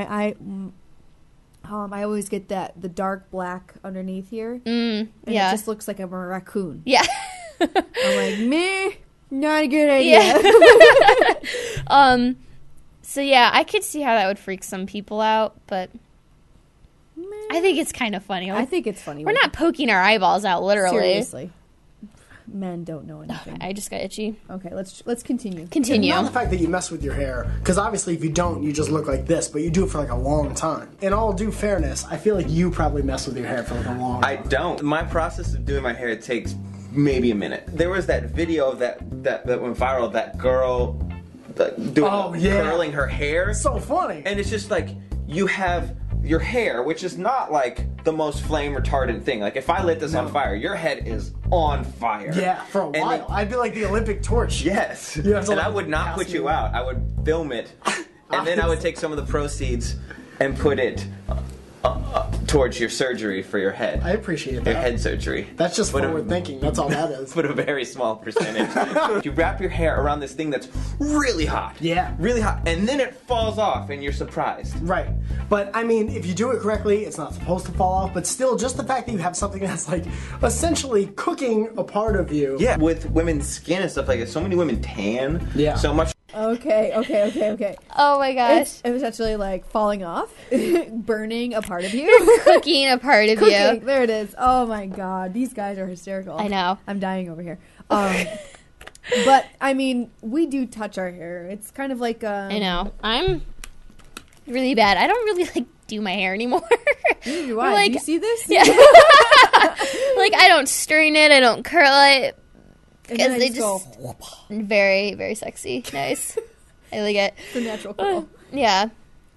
I always get the dark black underneath here. And it just looks like I'm a raccoon. Yeah. I'm like, meh, not a good idea. Yeah. So yeah, I could see how that would freak some people out, but I think it's kind of funny. I think it's funny. We're not poking our eyeballs out, literally. Seriously. Men don't know anything. I just got itchy. Okay, let's continue. Continue. Not the fact that you mess with your hair, because obviously if you don't, you just look like this, but you do it for like a long time. In all due fairness, I feel like you probably mess with your hair for like a long time. I don't. My process of doing my hair takes maybe a minute. There was that video of that went viral, that girl curling her hair. So funny. And it's just like, you have your hair, which is not like the most flame retardant thing. Like if I lit this on fire, your head is on fire. Yeah, for a while. I'd be like the Olympic torch. Yes. You have to, And like, I would not pass put me you around. out. I would film it, and then I would take some of the proceeds and put it towards your surgery for your head. I appreciate that. Your head surgery. That's just forward thinking. That's all that is. But a very small percentage. You wrap your hair around this thing that's really hot. Yeah. Really hot. And then it falls off and you're surprised. Right. But, I mean, if you do it correctly, it's not supposed to fall off, but still, just the fact that you have something that's, like, essentially cooking a part of you. Yeah. With women's skin and stuff like that, so many women tan. Yeah. So much. Okay. Oh my gosh. It was actually like falling off, burning a part of you. Cooking a part of you. There it is. Oh my god, these guys are hysterical. I know. I'm dying over here. But I mean, we do touch our hair. It's kind of like I know. I'm really bad. I don't really like do my hair anymore. Neither do I. Like, do you see this? Yeah. Like I don't straighten it. I don't curl it. And then Because I they just just go, very, very sexy. Nice. I like it. the natural curl. Yeah.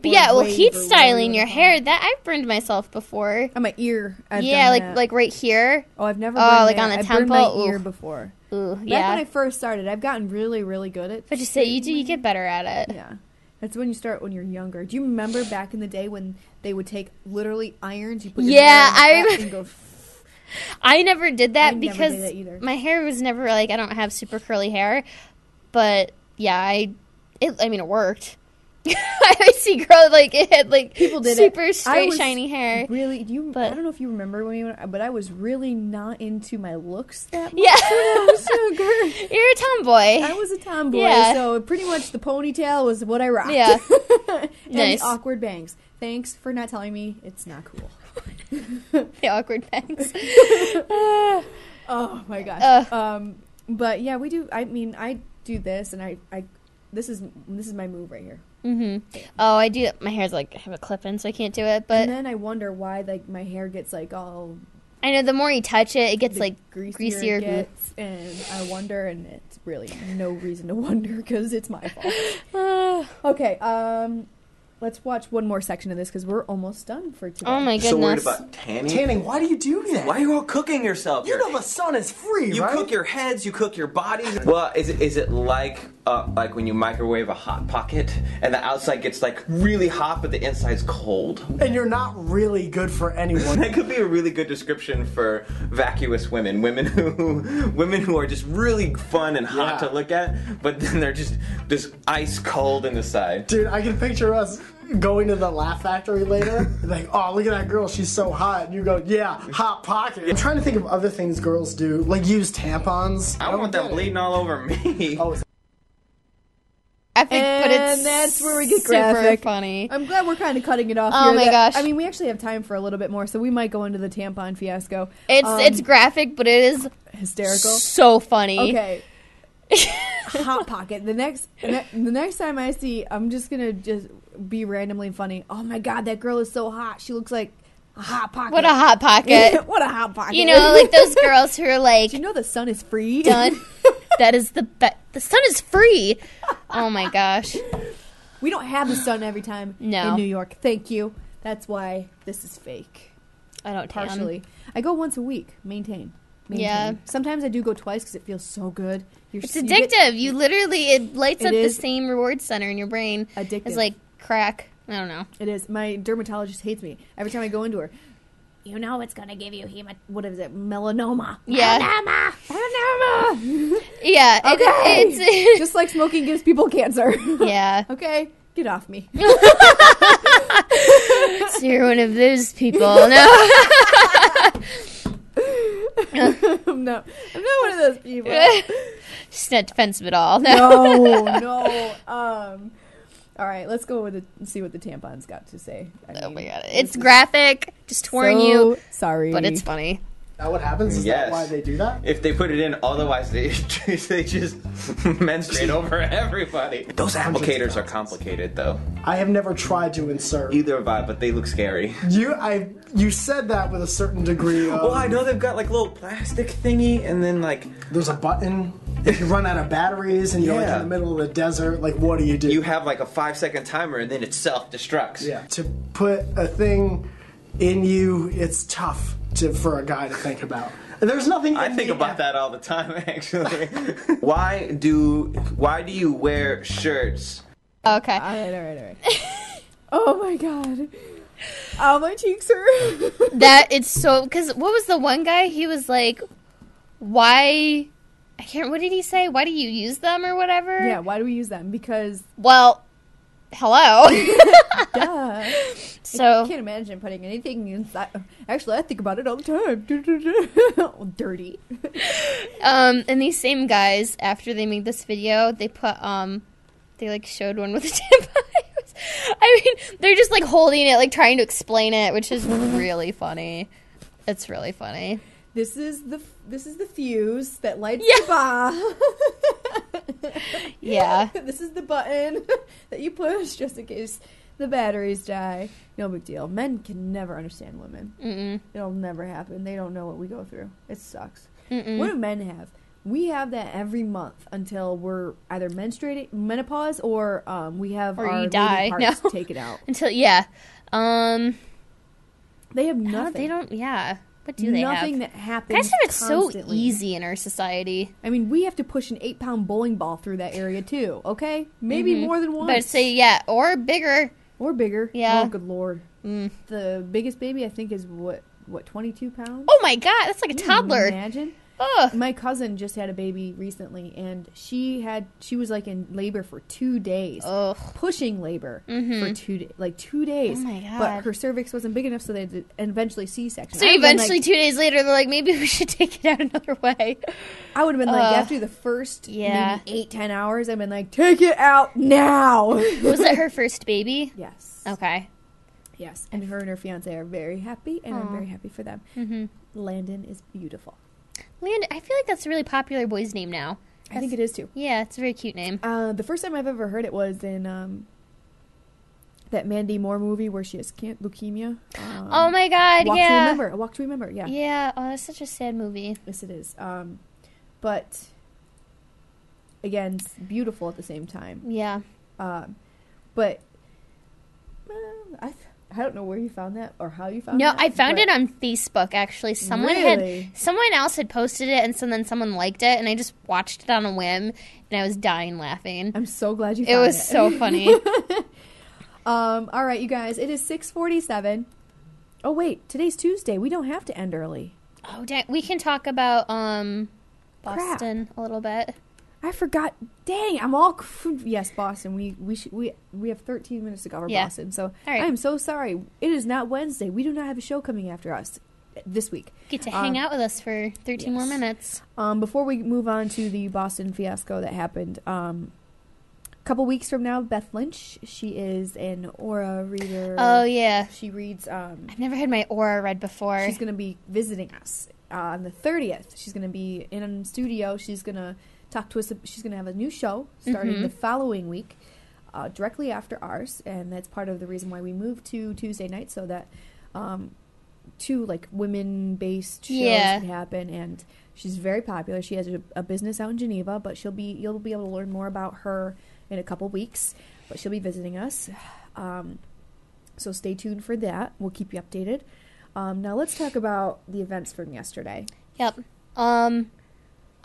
But Or yeah, well, wave heat or whatever styling you your wanna call hair, that I've burned myself before. On my ear. I've Yeah, done that. like right here. Oh, I've never Oh, burned like my- on the I've burned temple? my ear Oof. before. Ooh, Back yeah. when I first started, I've gotten really, really good at But you get better at it. Yeah. That's when you start when you're younger. Do you remember back in the day when they would take literally irons, you put your Yeah, hair I on the back remember. and go I never did that I never because did that either. my hair was never like, I don't have super curly hair. But yeah, it worked. I see girls like it had like People did it. super I straight, was shiny hair. Really, But- I don't know if you remember when you went, but I was really not into my looks that much Yeah. when I was younger. You're a tomboy. I was a tomboy, Yeah. so pretty much the ponytail was what I rocked. Yeah. And Nice. the awkward bangs. Thanks for not telling me it's not cool. The awkward bangs. Oh my gosh. But yeah, we do. I mean, I do this, and I this is my move right here. Oh, I do. My hair's like, I have a clip in, so I can't do it. But And then I wonder why like my hair gets like all I know the more you touch it, it gets the like greasier greasier. it gets, and I wonder, and it's really no reason to wonder because it's my fault. Okay, let's watch one more section of this because we're almost done for today. Oh my goodness. So worried about tanning? Tanning, why do you do that? Why are you all cooking yourself? You know the sun is free, You right? cook your heads, you cook your bodies. Well, is it like when you microwave a hot pocket and the outside gets like really hot but the inside's cold? And you're not really good for anyone. That could be a really good description for vacuous women who are just really fun and hot Yeah. to look at, but then they're just ice cold in the side. Dude, I can picture us going to the Laugh Factory later. Like, oh, look at that girl, she's so hot. And you go, yeah, hot pocket. I'm trying to think of other things girls do, like use tampons. I don't want them get it. bleeding all over me. Oh, Graphic, but it's And that's where we get super graphic. funny. I'm glad we're kind of cutting it off. Oh here. my gosh. I mean, we actually have time for a little bit more, so we might go into the tampon fiasco. It's graphic, but it is hysterical. so funny. Okay. Hot pocket. The next time I see, I'm just gonna be randomly funny. Oh my god, that girl is so hot. She looks like a hot pocket. What a hot pocket. What a hot pocket. You know, like those girls who are like, Do you know the sun is free? done. That is the sun is free. Oh my gosh. We don't have the sun every time No. in New York. Thank you. That's why this is fake. I don't tan. Partially. I go once a week. Maintain. Yeah. Sometimes I do go twice because it feels so good. It's addictive. You literally, it lights It up the is same reward center in your brain. addictive. It's like crack. I don't know. It is. My dermatologist hates me every time I go into her. You know it's gonna give you what is it? Melanoma. Yeah. Melanoma. Yeah. Okay. It's Just like smoking gives people cancer. yeah. Okay, get off me. So you're one of those people. No. I'm not one of those people. Just not defensive at all. No. No. All right, let's go with see what the tampons got to say. Oh my god. It's graphic. Just warn so you. Sorry, But it's funny. is that what happens? Is Yes. that why they do that? If they put it in, otherwise they just menstruate over everybody. Those applicators are complicated, though. I have never tried to insert. Either have I, but they look scary. You said that with a certain degree of... Well, I know they've got like a little plastic thingy, and then like There's a button. If you run out of batteries and you're like Yeah. in the middle of the desert, like what do? you have like a 5-second timer, and then it self-destructs. Yeah. To put a thing in you, it's tough for a guy to think about. There's nothing. I in think the about app. that all the time, actually. Why do you wear shirts? Okay. All right. Oh my god. Oh, my cheeks hurt. That it's so because what was the one guy? He was like, "Why?" I can't. What did he say? Why do you use them or whatever? Yeah, why do we use them? Because Well, hello. duh. I So can't imagine putting anything inside. Actually, I think about it all the time. Dirty. and these same guys, after they made this video, they put they like showed one with a tampon. I mean, they're just like holding it, like trying to explain it, which is really funny. It's really funny. This is the fuse that lights Yeah. the bar. Yeah. This is the button that you push just in case the batteries die. No big deal. Men can never understand women. Mm-mm. It'll never happen. They don't know what we go through. It sucks. Mm-mm. What do men have? We have that every month until we're either menstruating, menopause, or we have Or our you die. lady parts No. taken out. Until, yeah. They have No, nothing. they don't, yeah. What do they have? Nothing that happens Guys have it so constantly. easy in our society. I mean, we have to push an 8-pound bowling ball through that area too. Okay, maybe more than once. But say, yeah, or bigger. or bigger. Yeah. Oh, good lord. The biggest baby I think is what 22 pounds. Oh my god, that's like a Can you toddler. Imagine. Ugh. My cousin just had a baby recently, and she was like in labor for 2 days, Ugh. pushing labor for 2 days. Oh my God. But her cervix wasn't big enough, so they had to eventually C-section. So I would've been eventually, 2 days later, they're like, maybe we should take it out another way. I would have been like, Ugh. after the first Yeah. maybe 8-10 hours, I've been like, take it out now. Was it her first baby? Yes. Okay. Yes, and her fiance are very happy, and I'm very happy for them. Landon is beautiful. Landon, I feel like that's a really popular boy's name now. I think it is too. Yeah, it's a very cute name. The first time I've ever heard it was in that Mandy Moore movie where she has leukemia. Oh my god, Walk yeah. to Remember. A Walk to Remember. Yeah. Yeah, oh, that's such a sad movie. Yes, it is. But again, it's beautiful at the same time. Yeah. But I don't know where you found that or how you found No, that. I found but it on Facebook, actually. Someone Really? someone else had posted it, and so then someone liked it, and I just watched it on a whim, and I was dying laughing. I'm so glad you It found it. was so funny. All right, you guys. It is 6:47. Oh, wait. Today's Tuesday. We don't have to end early. Oh, dang. We can talk about Boston a little bit. I forgot. Dang, I'm all. Yes, Boston. We have 13 minutes to cover Yeah. Boston. So All right. I am so sorry. It is not Wednesday. We do not have a show coming after us this week. Get to hang out with us for 13 more yes. minutes. Before we move on to the Boston fiasco that happened, a couple weeks from now, Beth Lynch. She is an aura reader. Oh, yeah. She reads. I've never had my aura read before. She's going to be visiting us on the 30th. She's going to be in a studio. She's going to talk to us. She's going to have a new show starting the following week, directly after ours, and that's part of the reason why we moved to Tuesday night, so that two like women-based shows Yeah. could happen. And she's very popular. She has a business out in Geneva, but you'll be able to learn more about her in a couple weeks. But she'll be visiting us, so stay tuned for that. We'll keep you updated. Now let's talk about the events from yesterday. Yep.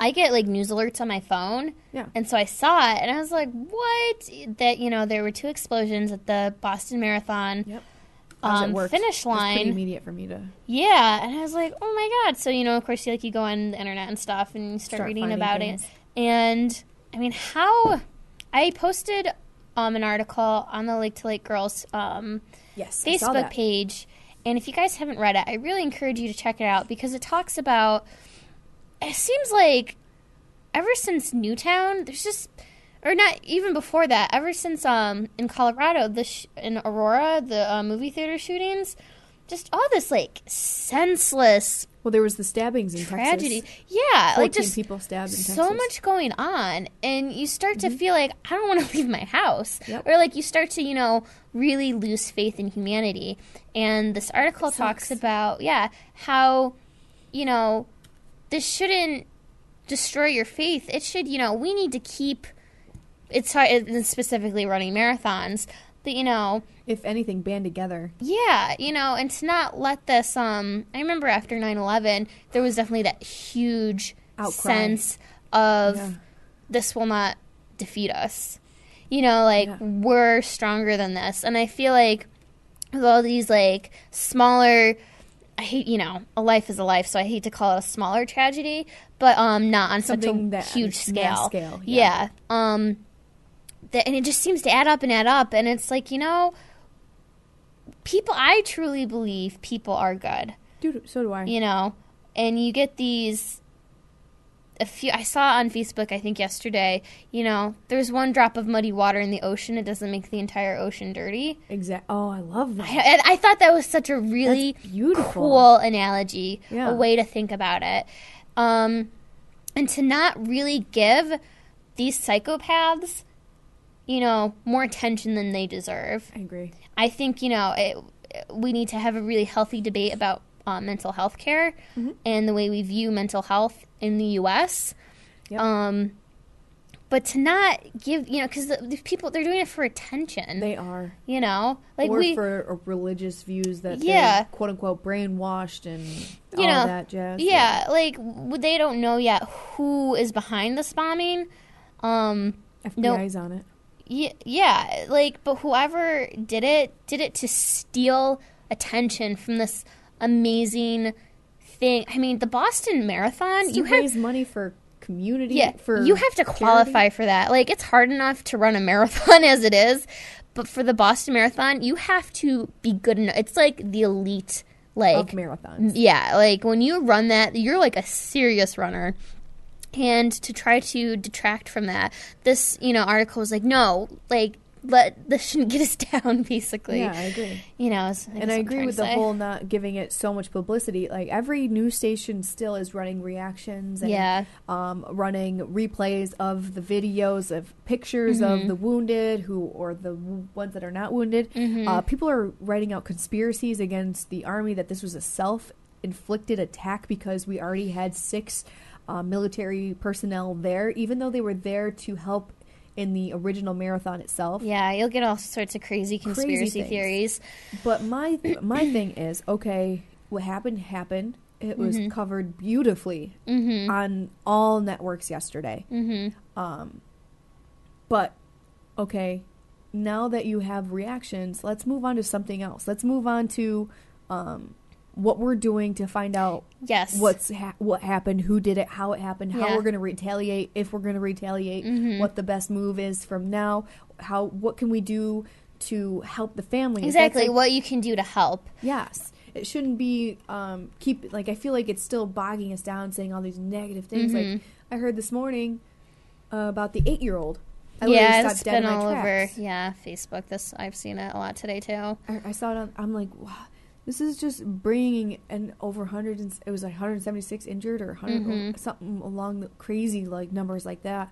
I get like news alerts on my phone. Yeah. And so I saw it and I was like, what? That, there were 2 explosions at the Boston Marathon Yep. How's it work? finish It was pretty line. immediate for me to Yeah. And I was like, oh my God. So, of course, you go on the internet and stuff and you start reading finding about things. it. And I mean, I posted an article on the Lake to Lake Girls Yes, I saw Facebook that. page. And if you guys haven't read it, I really encourage you to check it out because it talks about, it seems like ever since Newtown, there's just, or not even before that, ever since in Colorado, in Aurora, the movie theater shootings, just all this like senseless Well, there was the stabbings in tragedy. Texas. Yeah, 14 like just people stabbed in Texas. so much going on, and you start to feel like I don't want to leave my house, Yep. or like you start to really lose faith in humanity. And this article It talks sucks. about how this shouldn't destroy your faith. It should we need to keep. It's specifically running marathons, but If anything, band together. yeah, and to not let this, I remember after 9/11, there was definitely that huge Outcry. sense of Yeah. this will not defeat us. Yeah. We're stronger than this. And I feel like with all these, smaller, I hate, a life is a life, so I hate to call it a smaller tragedy, but not on Something such a that huge is mass scale. scale, Yeah. And it just seems to add up, and it's like, people, I truly believe people are good, Dude, so do I. and you get these, I saw on Facebook, I think yesterday, there's one drop of muddy water in the ocean, it doesn't make the entire ocean dirty. Oh, I love that. And I thought that was such a really That's beautiful. cool analogy, Yeah. a way to think about it. And to not really give these psychopaths, more attention than they deserve. I agree. I think, we need to have a really healthy debate about mental health care and the way we view mental health in the U.S. Yep. But to not give, because the people, they're doing it for attention. They are. Like or for religious views that they're quote unquote brainwashed and all that jazz. Yeah, like they don't know yet who is behind this bombing. FBI's on it. Yeah, like, but whoever did it to steal attention from this amazing thing. I mean, the Boston Marathon, you raise money for community. You have to qualify for that. Like, it's hard enough to run a marathon as it is, but for the Boston Marathon, you have to be good enough. It's like the elite, like, of marathons. Yeah, like when you run that, you're like a serious runner. And to try to detract from that, this, article was like, no, like, this shouldn't get us down, basically. Yeah, I agree. And I agree with the whole not giving it so much publicity. Like, every news station still is running reactions and running replays of the videos of pictures of the wounded or the ones that are not wounded. People are writing out conspiracies against the army that this was a self-inflicted attack because we already had 6 military personnel there, even though they were there to help in the original marathon itself. Yeah, you'll get all sorts of crazy conspiracy theories. But my thing is, okay, what happened. It was covered beautifully on all networks yesterday. But, okay, now that you have reactions, let's move on to something else. Let's move on to what we're doing to find out what happened, who did it, how it happened, how we're going to retaliate, if we're going to retaliate, what the best move is from now, what can we do to help the family. Exactly, what you can do to help. Yes. It shouldn't be, I feel like it's still bogging us down saying all these negative things. Like, I heard this morning about the 8-year-old. It's been all over, Facebook. I've seen it a lot today, too. I saw it I'm like, wow. This is just bringing over 100, it was like 176 injured or 100 or something along the crazy like numbers like that.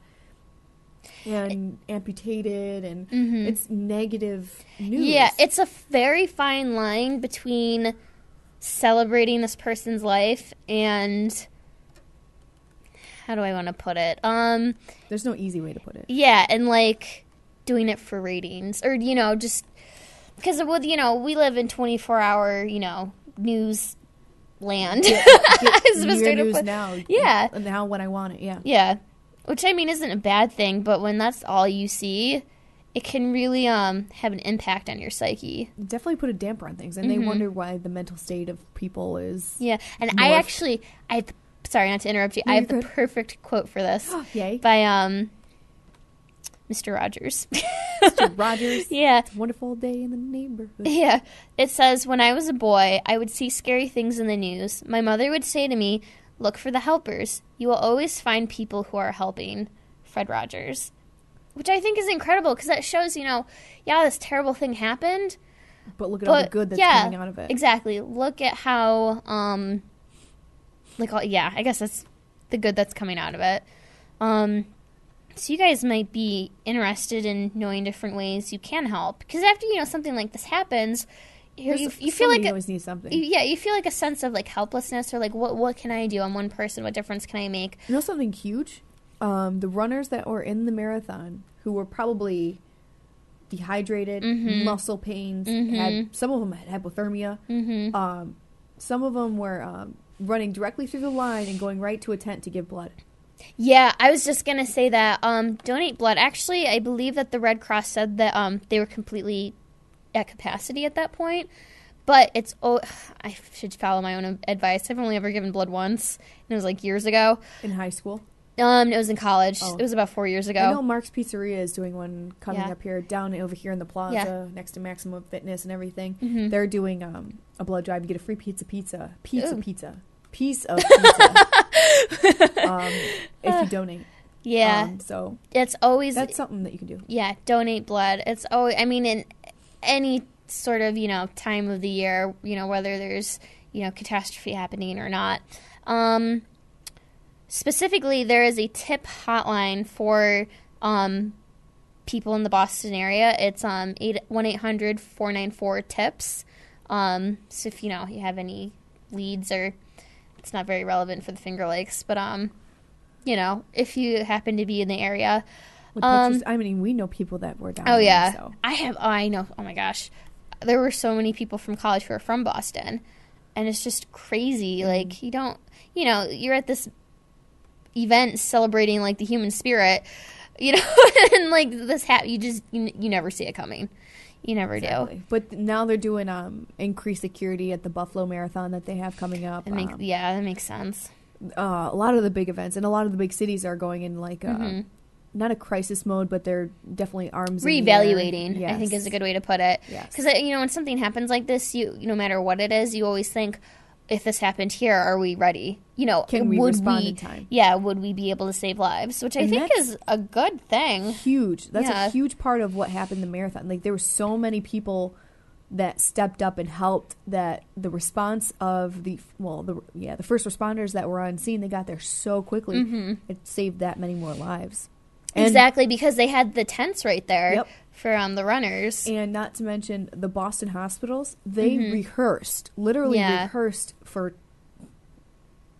And amputated and it's negative news. Yeah, it's a very fine line between celebrating this person's life and how do I want to put it? There's no easy way to put it. Yeah, and like doing it for ratings or just because, we live in 24-hour, news land. Get your news now. Yeah. Now when I want it, yeah. Yeah. Which, I mean, isn't a bad thing, but when that's all you see, it can really have an impact on your psyche. Definitely put a damper on things, and they wonder why the mental state of people is... Yeah, and sorry, not to interrupt you, I have the perfect quote for this. Yay. By, Mr. Rogers. Mr. Rogers. Yeah. It's a wonderful day in the neighborhood. Yeah. It says, when I was a boy, I would see scary things in the news. My mother would say to me, look for the helpers. You will always find people who are helping. Fred Rogers. Which I think is incredible because that shows, this terrible thing happened. But look at all the good that's coming out of it. Exactly. Look at how, I guess that's the good that's coming out of it. So you guys might be interested in knowing different ways you can help. Because after, something like this happens, you feel like... You always need something. You feel like a sense of, like, helplessness or, like, what can I do? I'm one person. What difference can I make? You know something huge? The runners that were in the marathon, who were probably dehydrated, muscle pains, some of them had hypothermia. Some of them were running directly through the line and going right to a tent to give blood. Yeah, I was just going to say that. Donate blood. Actually, I believe that the Red Cross said that they were completely at capacity at that point. But I should follow my own advice. I've only ever given blood once, and it was like years ago. In high school? It was in college. Oh. It was about 4 years ago. I know Mark's Pizzeria is doing one coming up here, down over here in the plaza, next to Maximum Fitness and everything. They're doing a blood drive. You get a free piece of pizza. If you donate. Yeah. So it's always... That's something that you can do. Yeah, donate blood. It's always... I mean, in any sort of, time of the year, whether there's, catastrophe happening or not. Specifically, there is a tip hotline for people in the Boston area. It's 1-800-494-TIPS. So if, you have any leads or... It's not very relevant for the Finger Lakes, but if you happen to be in the area. Pictures, I mean, we know people that were down Oh, there. yeah. So. I know. Oh, my gosh. There were so many people from college who are from Boston. And it's just crazy. Like, you don't, you're at this event celebrating, like, the human spirit, and, like, this you never see it coming. You never Exactly. do. But now they're doing increased security at the Buffalo Marathon that they have coming up. That makes sense. A lot of the big events and a lot of the big cities are going in, like, not a crisis mode, but they're definitely arms reevaluating, yes. I think is a good way to put it. Yes. Because, when something happens like this, no matter what it is, you always think, if this happened here, are we ready? Can we respond in time? Yeah, would we be able to save lives? Which I think is a good thing. Huge. That's a huge part of what happened in the marathon. Like, there were so many people that stepped up and helped that the response of the first responders that were on scene, they got there so quickly. Mm-hmm. It saved that many more lives. Exactly, because they had the tents right there. Yep. For the runners. And not to mention the Boston hospitals, they rehearsed for,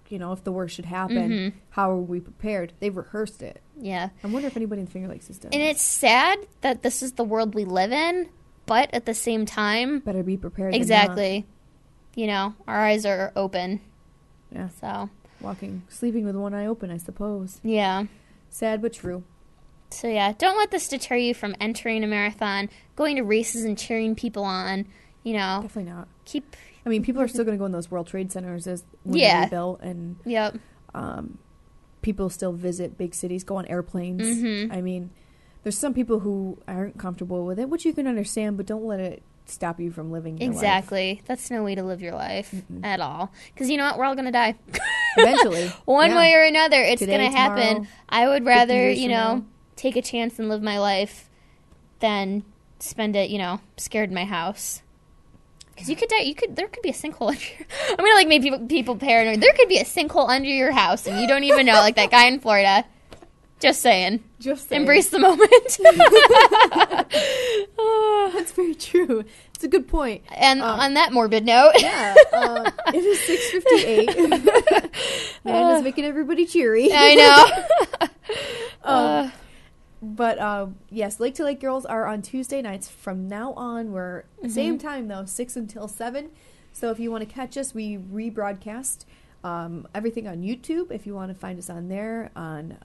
if the worst should happen, how are we prepared? They rehearsed it. Yeah. I wonder if anybody in Finger Lakes has done And it's sad that this is the world we live in, but at the same time... Better be prepared. Exactly. Our eyes are open. Yeah. So. Sleeping with one eye open, I suppose. Yeah. Sad but true. So, yeah, don't let this deter you from entering a marathon, going to races and cheering people on, Definitely not. People are still going to go in those World Trade Centers when they're rebuilt, and people still visit big cities, go on airplanes. Mm-hmm. There's some people who aren't comfortable with it, which you can understand, but don't let it stop you from living your life. Exactly. That's no way to live your life at all. Because you know what? We're all going to die. Eventually. One way or another, it's going to happen. Tomorrow, I would rather, take a chance and live my life than spend it, scared in my house. Because you could die. There could be a sinkhole under your... I'm going to, make people paranoid. There could be a sinkhole under your house and you don't even know, like that guy in Florida. Just saying. Embrace the moment. That's very true. It's a good point. And on that morbid note. It is 6:58. Amanda's making everybody cheery. I know. But yes, Lake to Lake Girls are on Tuesday nights. From now on, we're same time though, 6 until 7. So if you want to catch us, we rebroadcast everything on YouTube. If you want to find us on there, on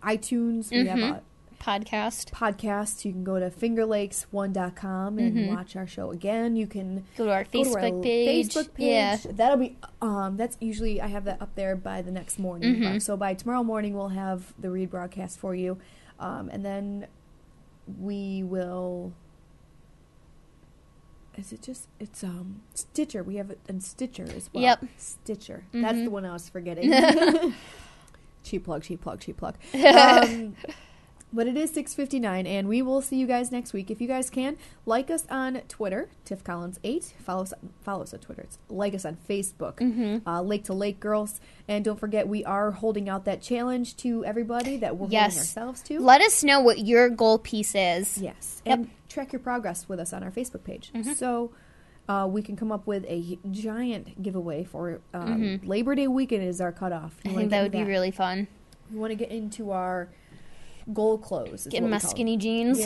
iTunes, we have a podcast. You can go to fingerlakes1.com and watch our show again. You can go to our Facebook page. Yeah, that'll be that's usually, I have that up there by the next morning. So by tomorrow morning we'll have the rebroadcast for you, and then we will. Is it just? It's Stitcher. We have it in Stitcher as well. Yep. Stitcher. That's the one I was forgetting. Cheap plug. But it is 6:59, and we will see you guys next week. If you guys can, like us on Twitter, TiffCollins8. Follow us on Twitter. Like us on Facebook, Lake to Lake Girls. And don't forget, we are holding out that challenge to everybody that we're holding ourselves to. Let us know what your goal piece is. Yes. And track your progress with us on our Facebook page. So we can come up with a giant giveaway for Labor Day weekend is our cutoff. I think that would be really fun. We want to get into our goal clothes. Getting my skinny jeans.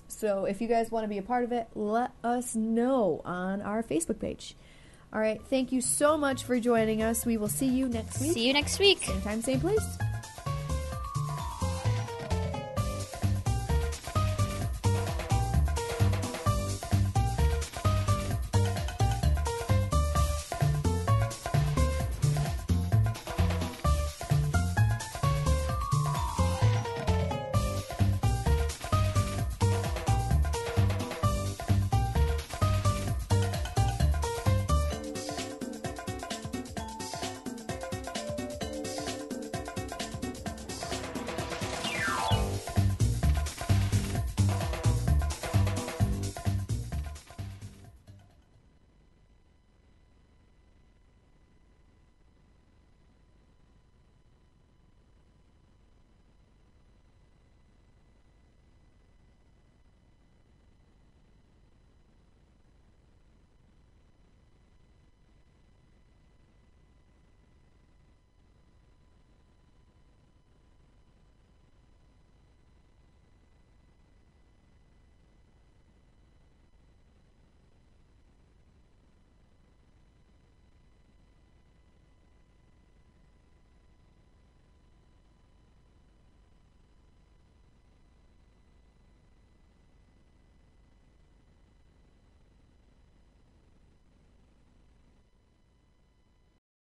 So if you guys want to be a part of it, let us know on our Facebook page. All right. Thank you so much for joining us. We will see you next week. See you next week. Same time, same place.